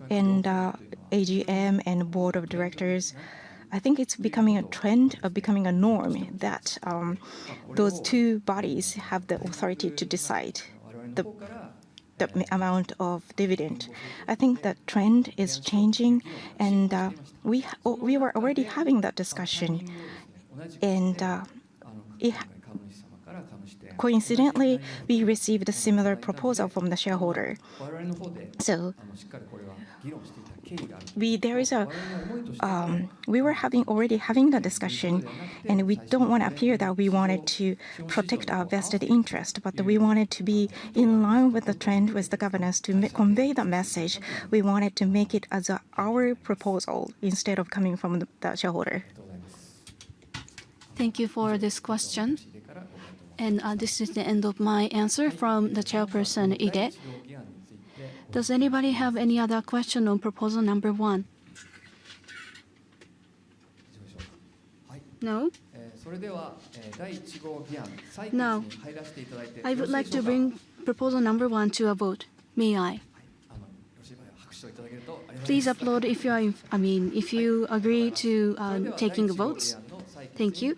in the AGM and board of directors, I think it's becoming a trend of becoming a norm that those two bodies have the authority to decide the amount of dividend. I think the trend is changing, and we were already having that discussion, and coincidentally, we received a similar proposal from the shareholder. So we were already having the discussion, and we don't want to appear that we wanted to protect our vested interest, but we wanted to be in line with the trend with the governance to convey the message. We wanted to make it as our proposal instead of coming from the shareholder. Thank you for this question. And this is the end of my answer from the chairperson, Ide. Does anybody have any other question on proposal number 1? No? Now, I would like to bring proposal number 1 to a vote. May I? Please applaud if if you agree to taking votes. Thank you.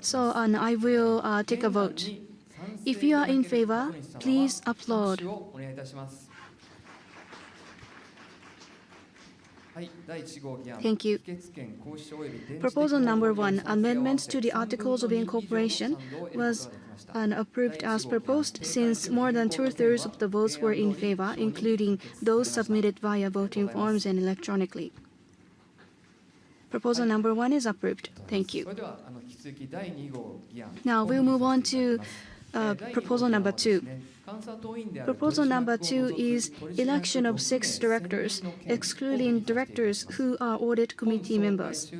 So I will take a vote. If you are in favor, please applaud. Thank you. Proposal number 1, amendments to the Articles of Incorporation, was approved as proposed since more than 2/3 of the votes were in favor, including those submitted via voting forms and electronically. Proposal number 1 is approved. Thank you. Now we'll move on to proposal number 2. Proposal number 2 is election of 6 directors, excluding directors who are audit committee members.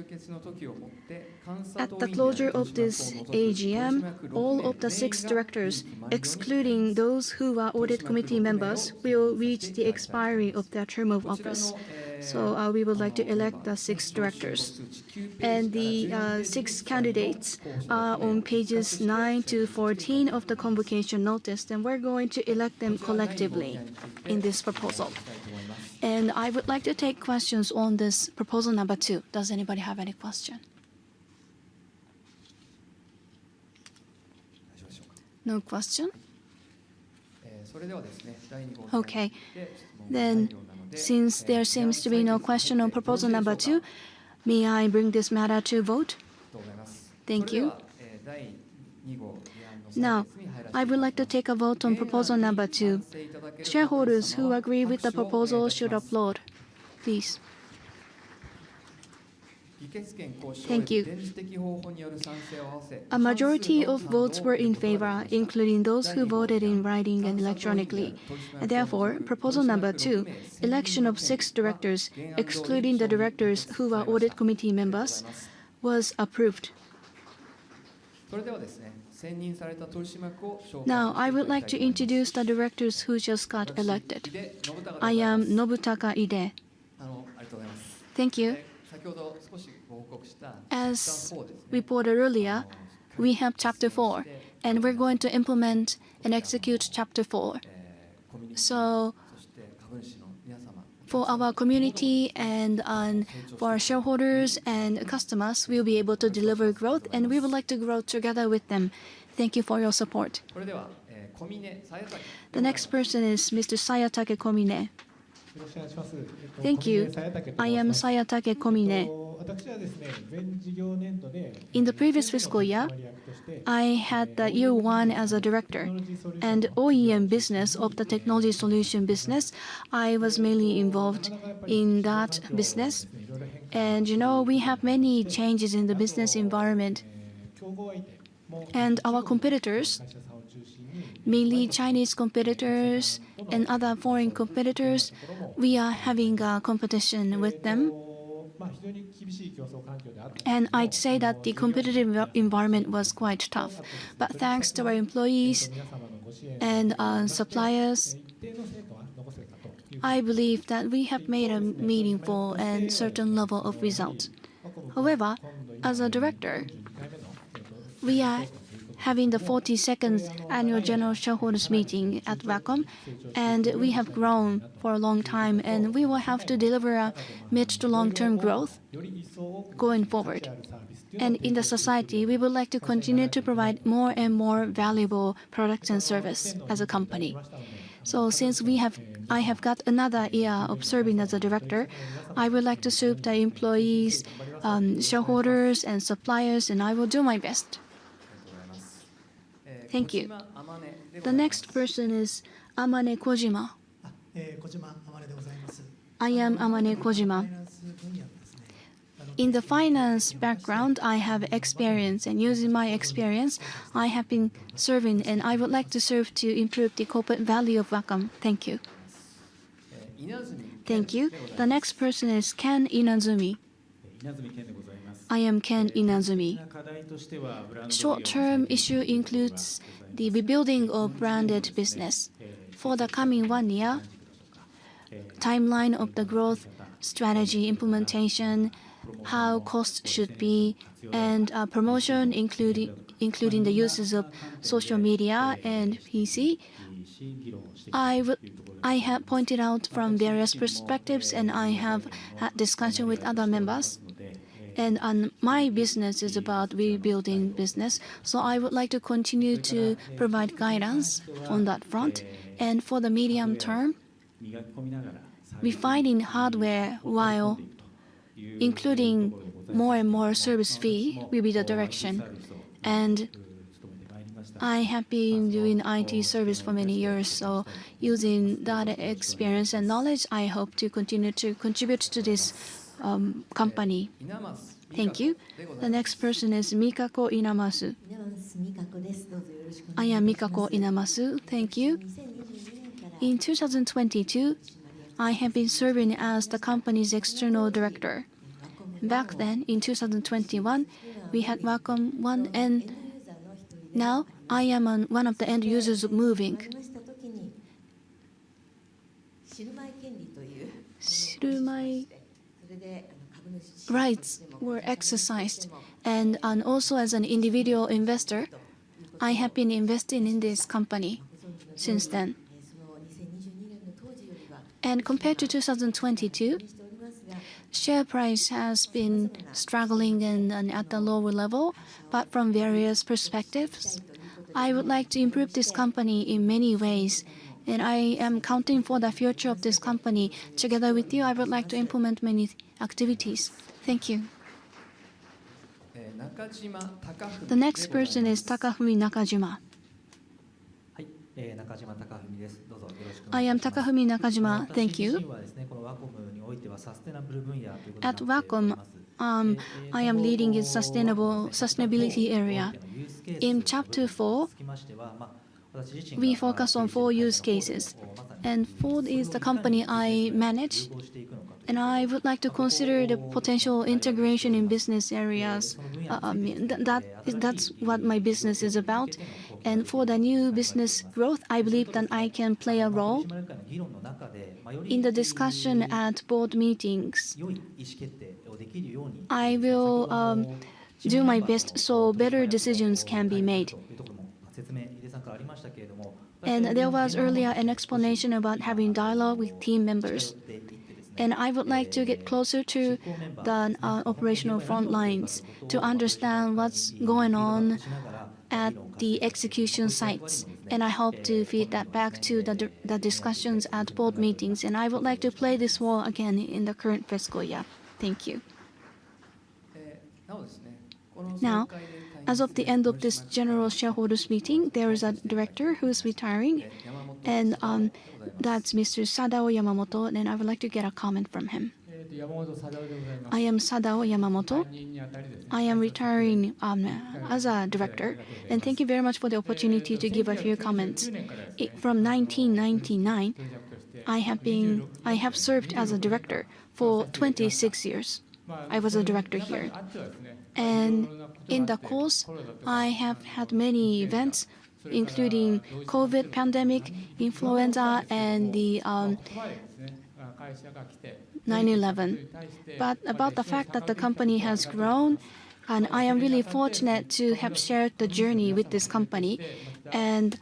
At the closure of this AGM, all of the 6 directors, excluding those who are audit committee members, will reach the expiry of their term of office. So we would like to elect the 6 directors. And the 6 candidates are on pages 9 to 14 of the convocation notice, and we're going to elect them collectively in this proposal. And I would like to take questions on this proposal number 2. Does anybody have any question? No question? Okay. Then, since there seems to be no question on proposal number 2, may I bring this matter to vote? Thank you. Now, I would like to take a vote on proposal number 2. Shareholders who agree with the proposal should applaud. Please. Thank you. A majority of votes were in favor, including those who voted in writing and electronically. Therefore, proposal number 2, election of 6 directors, excluding the directors who are audit committee members, was approved. Now, I would like to introduce the directors who just got elected. I am Nobutaka Ide. Thank you. As reported earlier, we have Chapter 4, and we're going to implement and execute Chapter 4. So, for our community and for our shareholders and customers, we'll be able to deliver growth, and we would like to grow together with them. Thank you for your support. The next person is Mr. Sayatake Komine. Thank you. I am Sayatake Komine. In the previous fiscal year, I had the year 1 as a director, and OEM business of the technology solution business, I was mainly involved in that business. And we have many changes in the business environment. And our competitors, mainly Chinese competitors and other foreign competitors, we are having a competition with them. And I'd say that the competitive environment was quite tough. But thanks to our employees and suppliers, I believe that we have made a meaningful and certain level of results. However, as a director, we are having the 42nd Annual General Shareholders Meeting at Wacom, and we have grown for a long time, and we will have to deliver a mid to long-term growth going forward. And in the society, we would like to continue to provide more and more valuable products and service as a company. So since I have got another year of serving as a director, I would like to serve the employees, shareholders, and suppliers, and I will do my best. Thank you. The next person is Amane Kojima. I am Amane Kojima. In the finance background, I have experience, and using my experience, I have been serving, and I would like to serve to improve the corporate value of Wacom. Thank you. Thank you. The next person is Ken Inazumi. I am Ken Inazumi. Short-term issue includes the rebuilding of branded business. For the coming 1 year, timeline of the growth strategy implementation, how costs should be, and promotion, including the uses of social media and PC. I have pointed out from various perspectives, and I have had discussion with other members. And my business is about rebuilding business, so I would like to continue to provide guidance on that front. And for the medium term, refining hardware while including more and more service fee will be the direction. And I have been doing IT service for many years, so using that experience and knowledge, I hope to continue to contribute to this company. Thank you. The next person is Mikako Inamasu. I am Mikako Inamasu. Thank you. In 2022, I have been serving as the company's external director. Back then, in 2021, we had Wacom 1, and now I am one of the end users of moving. Rights were exercised, and also as an individual investor, I have been investing in this company since then. And compared to 2022, share price has been struggling and at a lower level, but from various perspectives, I would like to improve this company in many ways. And I am counting for the future of this company. Together with you, I would like to implement many activities. Thank you. The next person is Takafumi Nakajima. I am Takafumi Nakajima. Thank you. At Wacom, I am leading its sustainability area. In Chapter 4, we focus on 4 use cases. And Ford is the company I manage, and I would like to consider the potential integration in business areas. That's what my business is about. And for the new business growth, I believe that I can play a role in the discussion at board meetings. I will do my best so better decisions can be made. And there was earlier an explanation about having dialogue with team members. And I would like to get closer to the operational front lines to understand what's going on at the execution sites. And I hope to feed that back to the discussions at board meetings. And I would like to play this role again in the current fiscal year. Thank you. Now, as of the end of this general shareholders meeting, there is a director who is retiring, and that's Mr. Sadao Yamamoto, and I would like to get a comment from him. I am Sadao Yamamoto. I am retiring as a director, and thank you very much for the opportunity to give a few comments. From 1999, I have served as a director for 26 years. I was a director here. And in the course, I have had many events, including COVID pandemic, influenza, and the 9/11. But about the fact that the company has grown, and I am really fortunate to have shared the journey with this company. And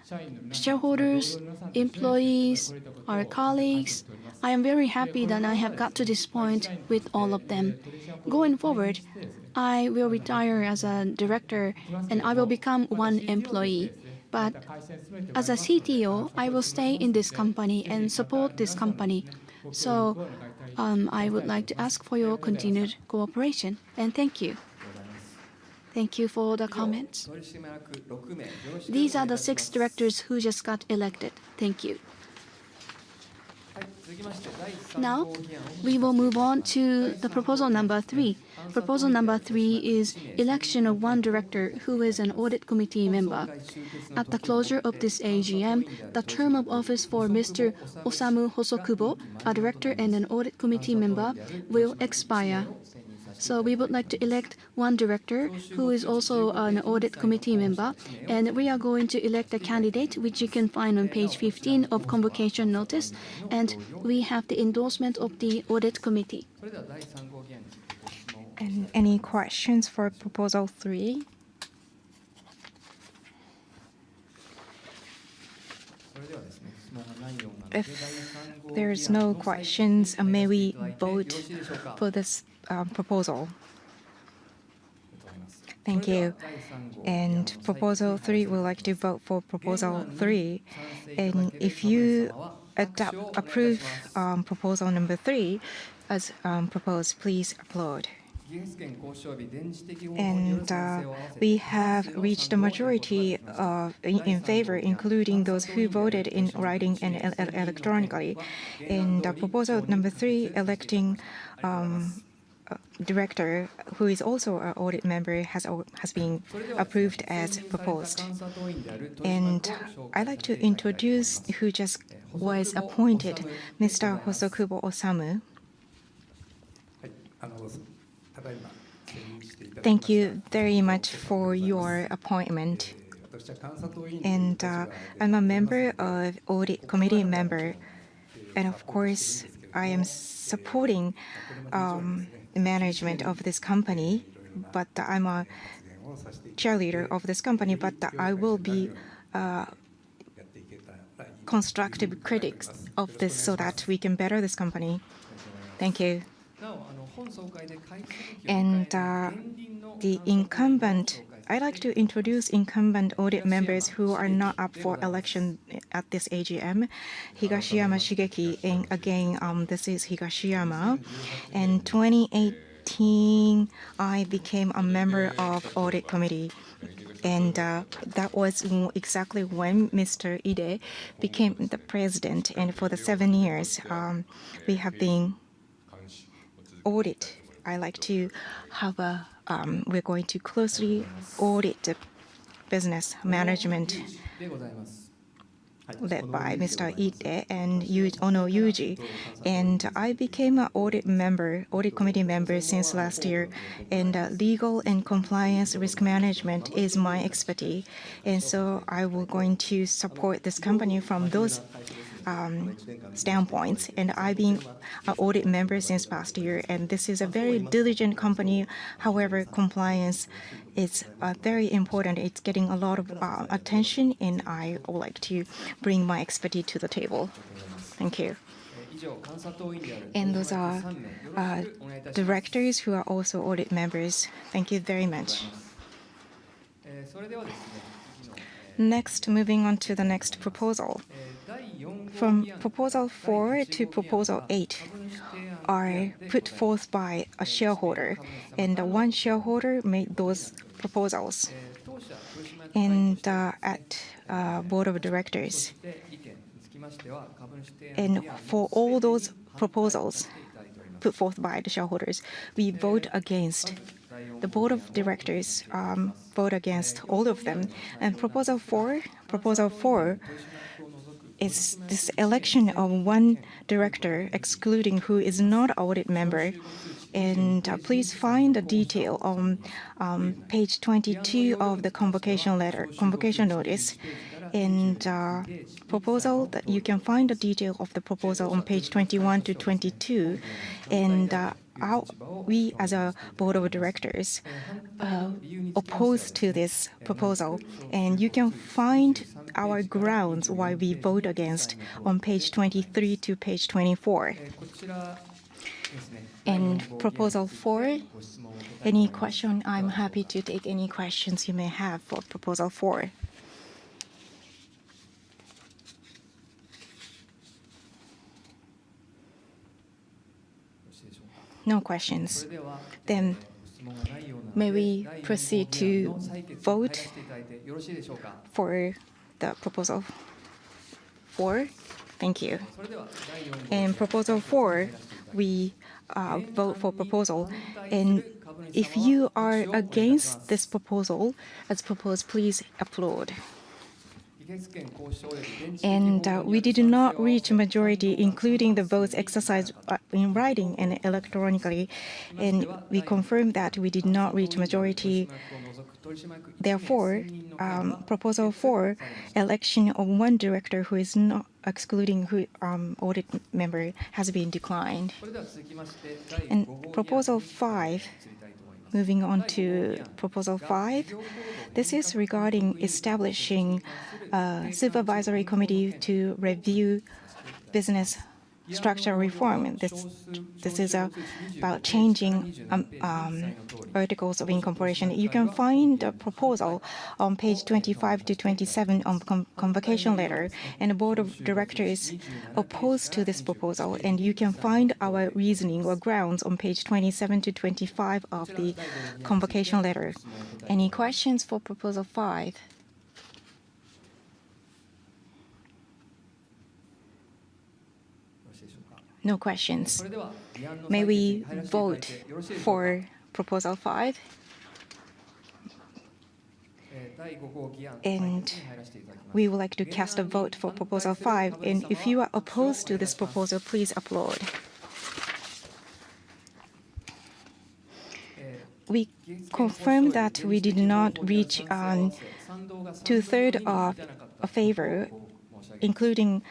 shareholders, employees, our colleagues, I am very happy that I have got to this point with all of them. Going forward, I will retire as a director and I will become one employee. But as a CTO, I will stay in this company and support this company. So I would like to ask for your continued cooperation. And thank you. Thank you for the comments. These are the 6 directors who just got elected. Thank you. Now, we will move on to the proposal number 3. Proposal number 3 is election of one director who is an audit committee member. At the closure of this AGM, the term of office for Mr. Osamu Hosokubo, a director and an audit committee member, will expire. So we would like to elect one director who is also an audit committee member, and we are going to elect a candidate, which you can find on page 15 of convocation notice, and we have the endorsement of the audit committee. And any questions for proposal 3? If there's no questions, may we vote for this proposal? Thank you. And proposal 3, we'd like to vote for proposal 3. And if you approve proposal number 3 as proposed, please applaud. And we have reached a majority in favor, including those who voted in writing and electronically. And proposal number 3, electing director who is also an audit member has been approved as proposed. And I'd like to introduce who just was appointed, Mr. Hosokubo Osamu. Thank you very much for your appointment. And I'm a member of audit committee member, and of course I am supporting management of this company, but I'm a cheerleader of this company, but I will be constructive critics of this so that we can better this company. Thank you. And the incumbent, I'd like to introduce incumbent audit members who are not up for election at this AGM. Higashiyama Shigeki, and again, this is Higashiyama. In 2018, I became a member of audit committee. And that was exactly when Mr. Ide became the president. And for the 7 years, we have been audit I like to have we're going to closely audit the business management led by Mr. Ide and Ono Yuji. And I became an audit committee member since last year. And legal and compliance risk management is my expertise. And so I will going to support this company from those standpoints. And I've been an audit member since past year, and this is a very diligent company. However, compliance is very important. It's getting a lot of attention, and I would like to bring my expertise to the table. Thank you. And those are directors who are also audit members. Thank you very much. Next, moving on to the next proposal. From Proposal 4 to Proposal 8 are put forth by a shareholder, and one shareholder made those proposals. And at Board of Directors, and for all those proposals put forth by the shareholders, we vote against. The Board of Directors vote against all of them. And Proposal 4 is this election of one director excluding who is not an audit member. And please find the detail on page 22 of the convocation notice. And proposal that you can find the detail of the proposal on page 21 to 22. And we as a Board of Directors oppose to this proposal, and you can find our grounds why we vote against on page 23 to page 24. And Proposal 4, any question? I'm happy to take any questions you may have for Proposal 4. No questions. Then may we proceed to vote for the Proposal 4? Thank you. In Proposal 4, we vote for proposal. And if you are against this proposal, as proposed, please applaud. And we did not reach a majority, including the votes exercised in writing and electronically. And we confirmed that we did not reach majority. Therefore, Proposal 4, election of one director who is not excluding who audit member, has been declined. And Proposal 5. Moving on to Proposal 5, this is regarding establishing a supervisory committee to review business structure reform. This is about changing articles of incorporation. You can find the proposal on page 25 to 27 on convocation letter, and the Board of Directors opposed to this proposal. And you can find our reasoning or grounds on page 27 to 25 of the convocation letter. Any questions for Proposal 5? No questions. May we vote for Proposal 5? And we would like to cast a vote for Proposal 5. And if you are opposed to this proposal, please applaud. We confirm that we did not reach two-thirds of a favor, including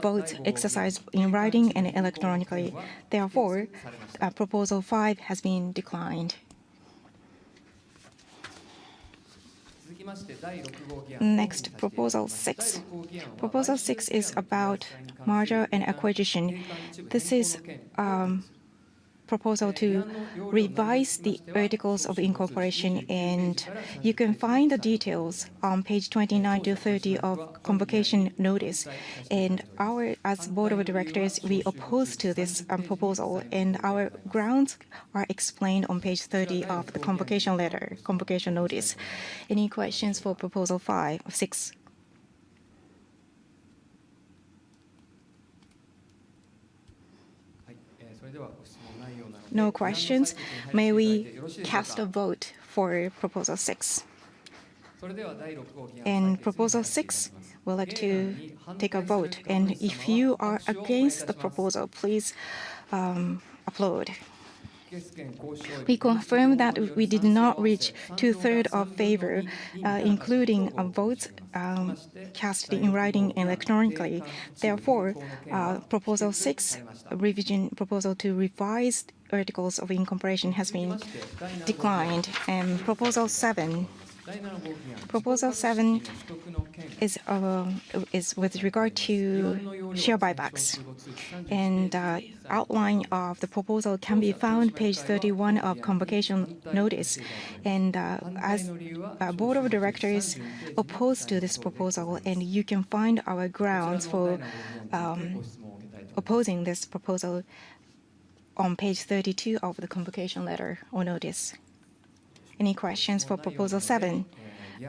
votes exercised in writing and electronically. Therefore, Proposal 5 has been declined. Next, Proposal 6. Proposal 6 is about merger and acquisition. This is proposal to revise the articles of incorporation, and you can find the details on page 29 to 30 of convocation notice. And as Board of Directors, we oppose to this proposal, and our grounds are explained on page 30 of the convocation notice. Any questions for Proposal 6? No questions. May we cast a vote for Proposal 6? And Proposal 6, we'd like to take a vote. And if you are against the proposal, please applaud. We confirm that we did not reach 2/3 of favor, including votes cast in writing electronically. Therefore, Proposal 6, revision proposal to revise articles of incorporation, has been declined. And Proposal 7. Proposal 7 is with regard to share buybacks. And outline of the proposal can be found page 31 of convocation notice. And as Board of Directors opposed to this proposal, and you can find our grounds for opposing this proposal on page 32 of the convocation letter or notice. Any questions for Proposal 7?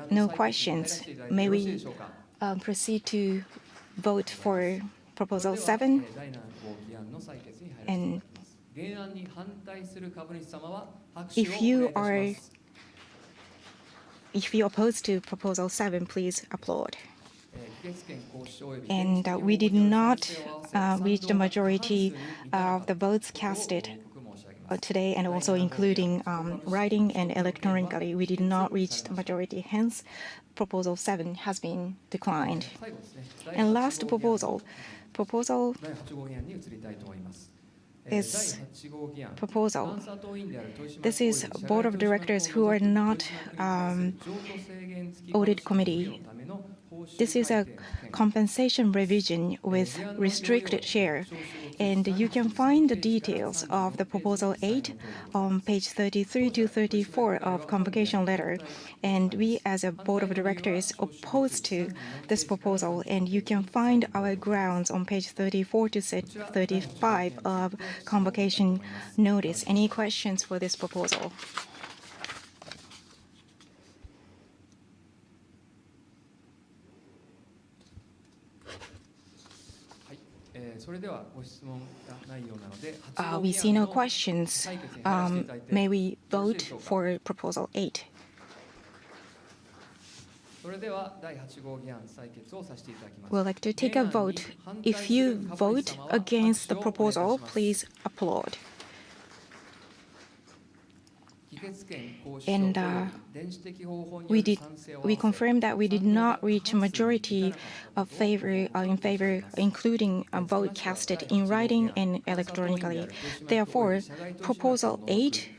No questions. May we proceed to vote for Proposal 7? And if you oppose to Proposal 7, please applaud. And we did not reach the majority of the votes casted today, and also including writing and electronically. We did not reach the majority. Hence, Proposal 7 has been declined. And last proposal is proposal. This is Board of Directors who are not Audit Committee. This is a compensation revision with restricted share. And you can find the details of the Proposal 8 on page 33 to 34 of convocation letter. And we as a Board of Directors oppose to this proposal. And you can find our grounds on page 34 to 35 of convocation notice. Any questions for this proposal? We see no questions. May we vote for Proposal 8? We'd like to take a vote. If you vote against the proposal, please applaud. And we confirm that we did not reach a majority of favor in favor, including a vote casted in writing and electronically. Therefore, Proposal 8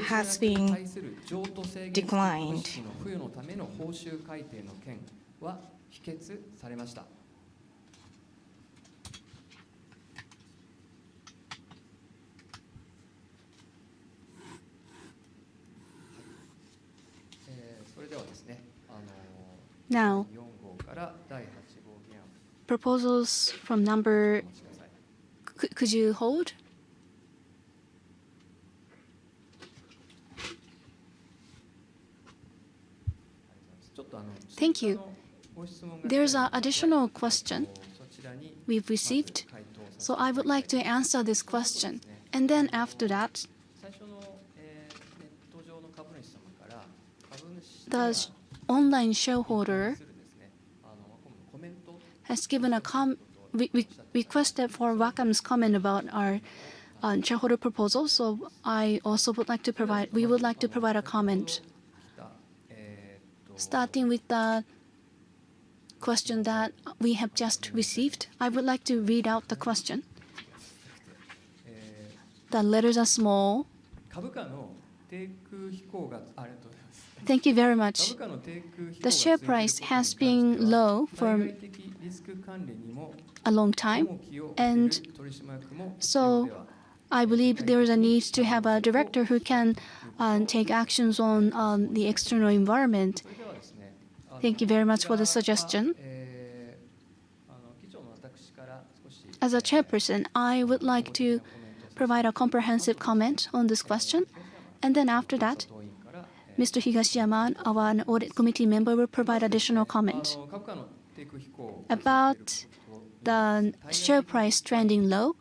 has been declined. Now, proposals from number, could you hold? Thank you. There's an additional question we've received, so I would like to answer this question. And then after that, the online shareholder has given a requested for Wacom's comment about our shareholder proposal. So I also would like to provide. We would like to provide a comment, starting with the question that we have just received. I would like to read out the question. The letters are small. Thank you very much. The share price has been low for a long time, and so I believe there is a need to have a director who can take actions on the external environment. Thank you very much for the suggestion. As a chairperson, I would like to provide a comprehensive comment on this question, and then after that, Mr. Higashiyama, our audit committee member, will provide additional comment. About the share price trending low,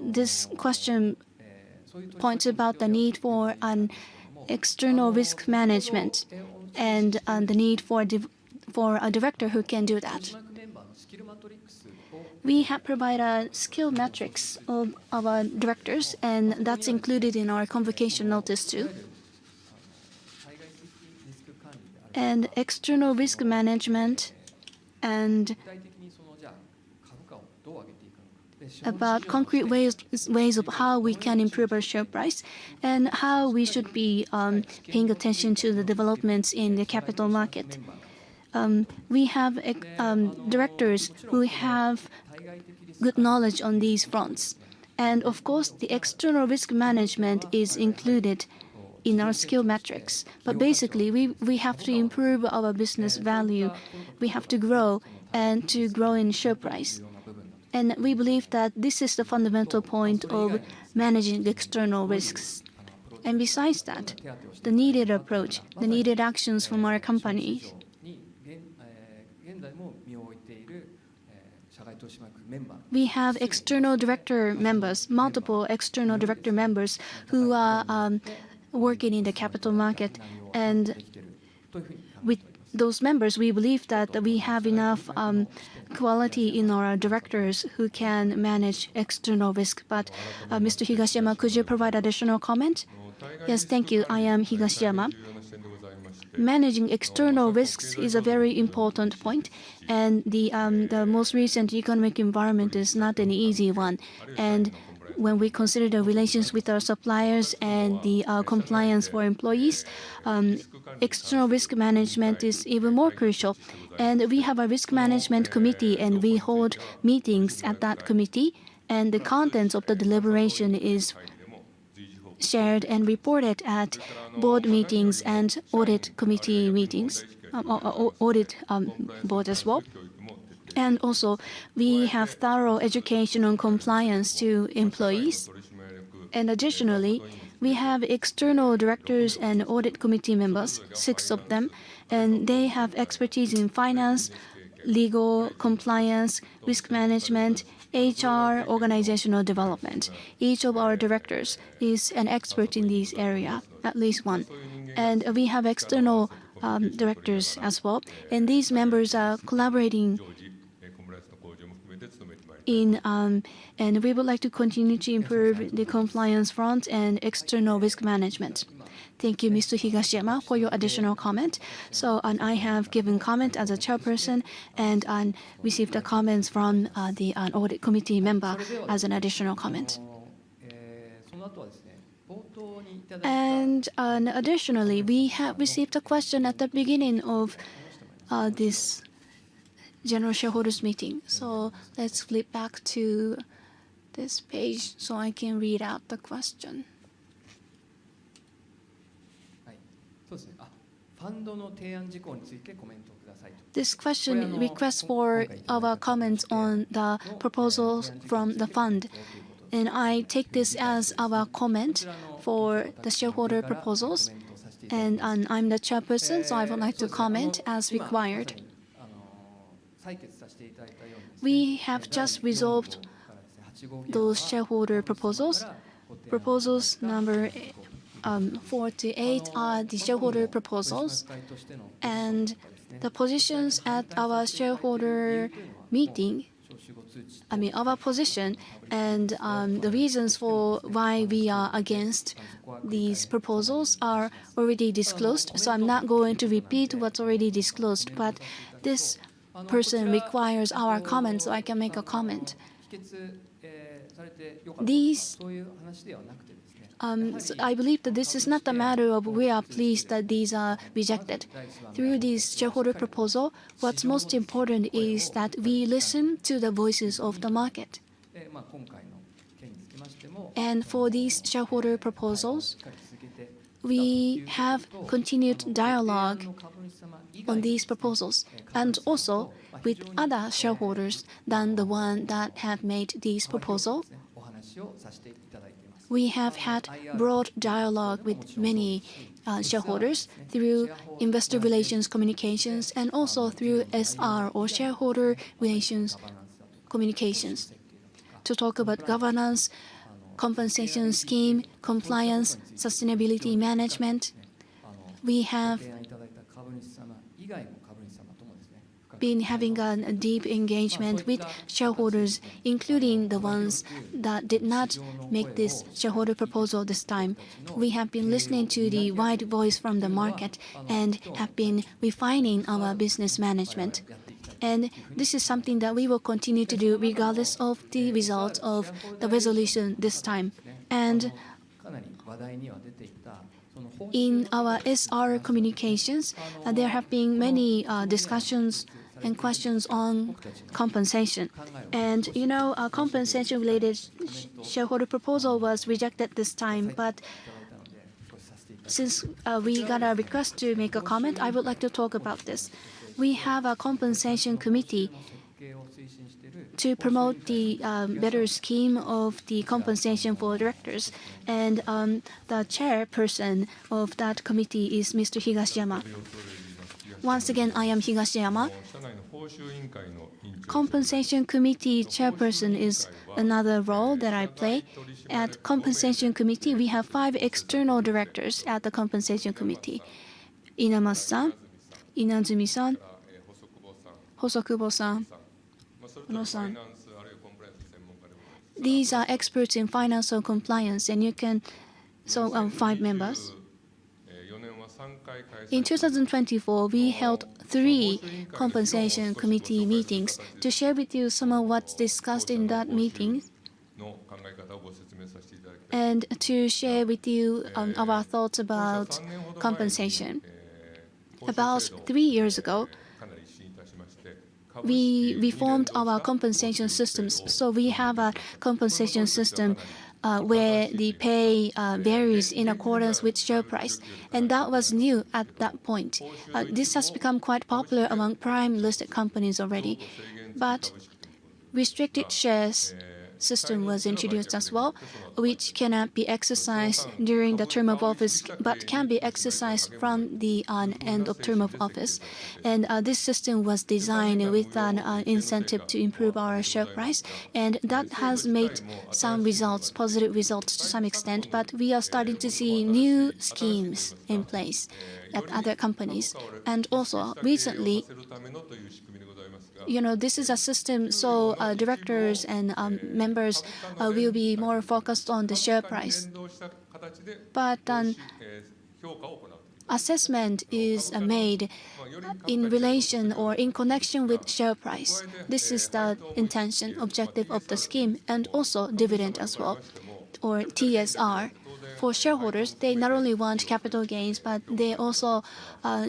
this question points about the need for an external risk management and the need for a director who can do that. We have provided a skill matrix of our directors, and that's included in our convocation notice too. And external risk management and about concrete ways of how we can improve our share price and how we should be paying attention to the developments in the capital market. We have directors who have good knowledge on these fronts. And of course, the external risk management is included in our skill metrics. But basically, we have to improve our business value. We have to grow and to grow in share price. And we believe that this is the fundamental point of managing external risks. And besides that, the needed approach, the needed actions from our companies. We have external director members, multiple external director members who are working in the capital market. And with those members, we believe that we have enough quality in our directors who can manage external risk. But Mr. Higashiyama, could you provide additional comment? Yes, thank you. I am Higashiyama. Managing external risks is a very important point, and the most recent economic environment is not an easy one. And when we consider the relations with our suppliers and the compliance for employees, external risk management is even more crucial. And we have a risk management committee, and we hold meetings at that committee, and the contents of the deliberation is shared and reported at board meetings and audit committee meetings, audit board as well. And also, we have thorough education on compliance to employees. And additionally, we have external directors and audit committee members, 6 of them, and they have expertise in finance, legal, compliance, risk management, HR, organizational development. Each of our directors is an expert in this area, at least one. And we have external directors as well. And these members are collaborating in, and we would like to continue to improve the compliance front and external risk management. Thank you, Mr. Higashiyama, for your additional comment. So, I have given comment as a chairperson and received the comments from the audit committee member as an additional comment. And additionally, we have received a question at the beginning of this general shareholders meeting. So let's flip back to this page so I can read out the question. This question requests for our comments on the proposals from the fund. And I take this as our comment for the shareholder proposals. And I'm the chairperson, so I would like to comment as required. We have just resolved those shareholder proposals. Proposals number 4 to 8 are the shareholder proposals, and the positions at our shareholder meeting, our position and the reasons for why we are against these proposals are already disclosed. So I'm not going to repeat what's already disclosed, but this person requires our comment, so I can make a comment. So I believe that this is not a matter of we are pleased that these are rejected. Through this shareholder proposal, what's most important is that we listen to the voices of the market. And for these shareholder proposals, we have continued dialogue on these proposals, and also with other shareholders than the one that have made these proposals. We have had broad dialogue with many shareholders through investor relations communications and also through SR or shareholder relations communications. to talk about governance, compensation scheme, compliance, sustainability management. We have been having a deep engagement with shareholders, including the ones that did not make this shareholder proposal this time. We have been listening to the wide voice from the market and have been refining our business management. And this is something that we will continue to do regardless of the result of the resolution this time. And in our SR communications, there have been many discussions and questions on compensation. And a compensation-related shareholder proposal was rejected this time. But since we got a request to make a comment, I would like to talk about this. We have a compensation committee to promote the better scheme of the compensation for directors. And the chairperson of that committee is Mr. Higashiyama. Once again, I am Higashiyama. Compensation committee chairperson is another role that I play. At compensation committee, we have 5 external directors at the compensation committee. Inamasu-san, Inazumi-san, Hosokubo-san, Ono-san. These are experts in finance or compliance, and 5 members. In 2024, we held 3 compensation committee meetings. To share with you some of what's discussed in that meeting, and to share with you our thoughts about compensation. About 3 years ago, we reformed our compensation systems. So we have a compensation system where the pay varies in accordance with share price. And that was new at that point. This has become quite popular among prime listed companies already. But restricted shares system was introduced as well, which cannot be exercised during the term of office, but can be exercised from the end of term of office. And this system was designed with an incentive to improve our share price. And that has made some results, positive results to some extent. But we are starting to see new schemes in place at other companies. And also, recently, this is a system, so directors and members will be more focused on the share price. But assessment is made in relation or in connection with share price. This is the intention, objective of the scheme, and also dividend as well, or TSR. For shareholders, they not only want capital gains, but they also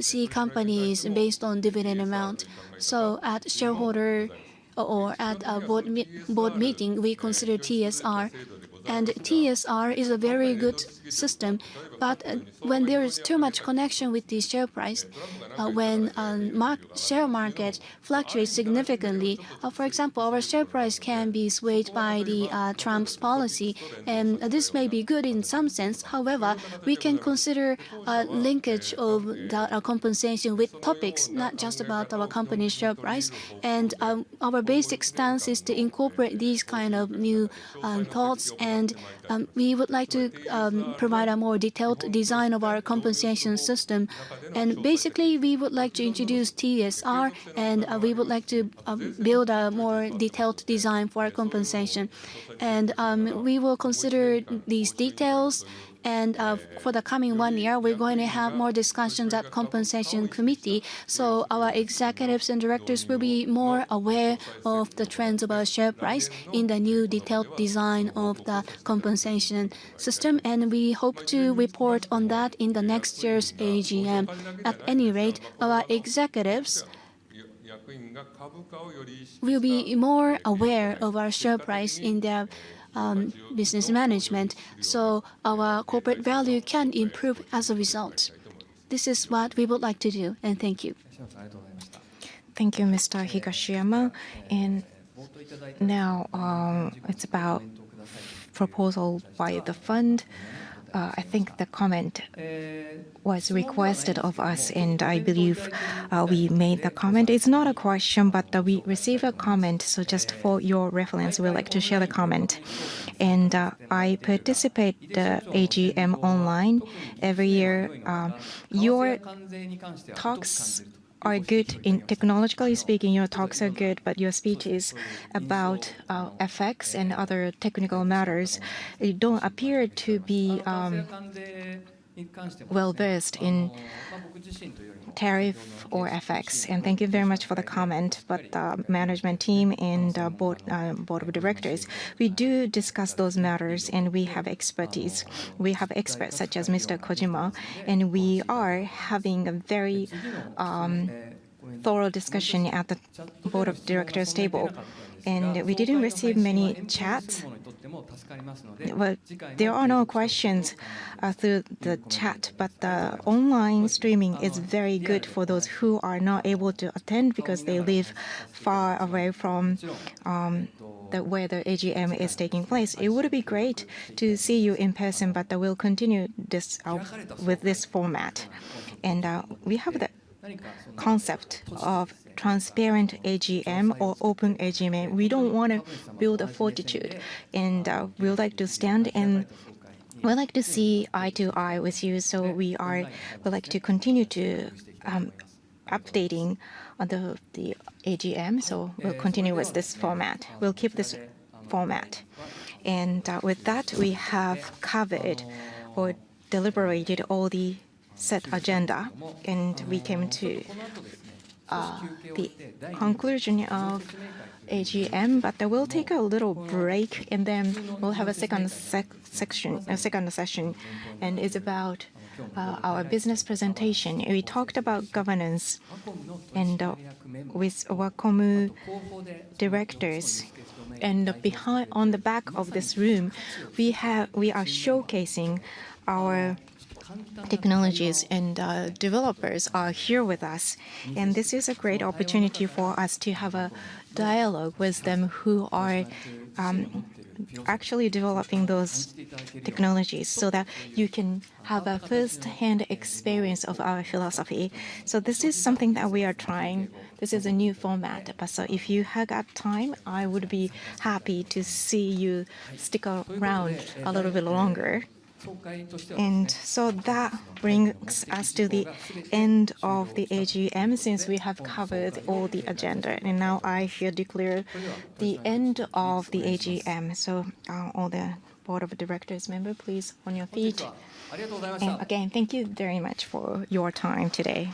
see companies based on dividend amount. So at shareholder or at a board meeting, we consider TSR. And TSR is a very good system, but when there is too much connection with the share price, when share market fluctuates significantly, for example, our share price can be swayed by the Trump's policy, and this may be good in some sense. However, we can consider a linkage of the compensation with topics, not just about our company's share price. And our basic stance is to incorporate these kind of new thoughts. And we would like to provide a more detailed design of our compensation system. And basically, we would like to introduce TSR, and we would like to build a more detailed design for our compensation. And we will consider these details. And for the coming 1 year, we're going to have more discussions at compensation committee. So our executives and directors will be more aware of the trends of our share price in the new detailed design of the compensation system. And we hope to report on that in the next year's AGM. At any rate, our executives will be more aware of our share price in their business management, so our corporate value can improve as a result. This is what we would like to do, and thank you. Thank you, Mr. Higashiyama. And now it's about proposal by the fund I think the comment was requested of us, and I believe we made the comment. It's not a question, but we received a comment, so just for your reference, we'd like to share the comment. And I participate the AGM online every year. Your talks are good. In technologically speaking, your talks are good, but your speeches about FX and other technical matters, you don't appear to be well versed in tariff or FX. And thank you very much for the comment. But the management team and board of directors, we do discuss those matters, and we have expertise. We have experts such as Mr. Kojima, and we are having a very thorough discussion at the board of directors table. And we didn't receive many chats. Well, there are no questions through the chat, but the online streaming is very good for those who are not able to attend because they live far away from where the AGM is taking place. It would be great to see you in person, but we'll continue this with this format. And we have the concept of transparent AGM or open AGM. We don't want to build a fortitude, and we would like to stand and we'd like to see eye to eye with you. So we'd like to continue to updating on the AGM. So we'll continue with this format. We'll keep this format. And with that, we have covered or deliberated all the set agenda, and we came to the conclusion of AGM, but we'll take a little break, and then we'll have a second session, and it's about our business presentation. We talked about governance, and with Wacom directors. And on the back of this room, we are showcasing our technologies, and developers are here with us. And this is a great opportunity for us to have a dialogue with them who are actually developing those technologies, so that you can have a first-hand experience of our philosophy. So this is something that we are trying. This is a new format. But so if you have got time, I would be happy to see you stick around a little bit longer. And so that brings us to the end of the AGM, since we have covered all the agenda. And now I here declare the end of the AGM. So all the board of directors member, please on your feet. And again, thank you very much for your time today.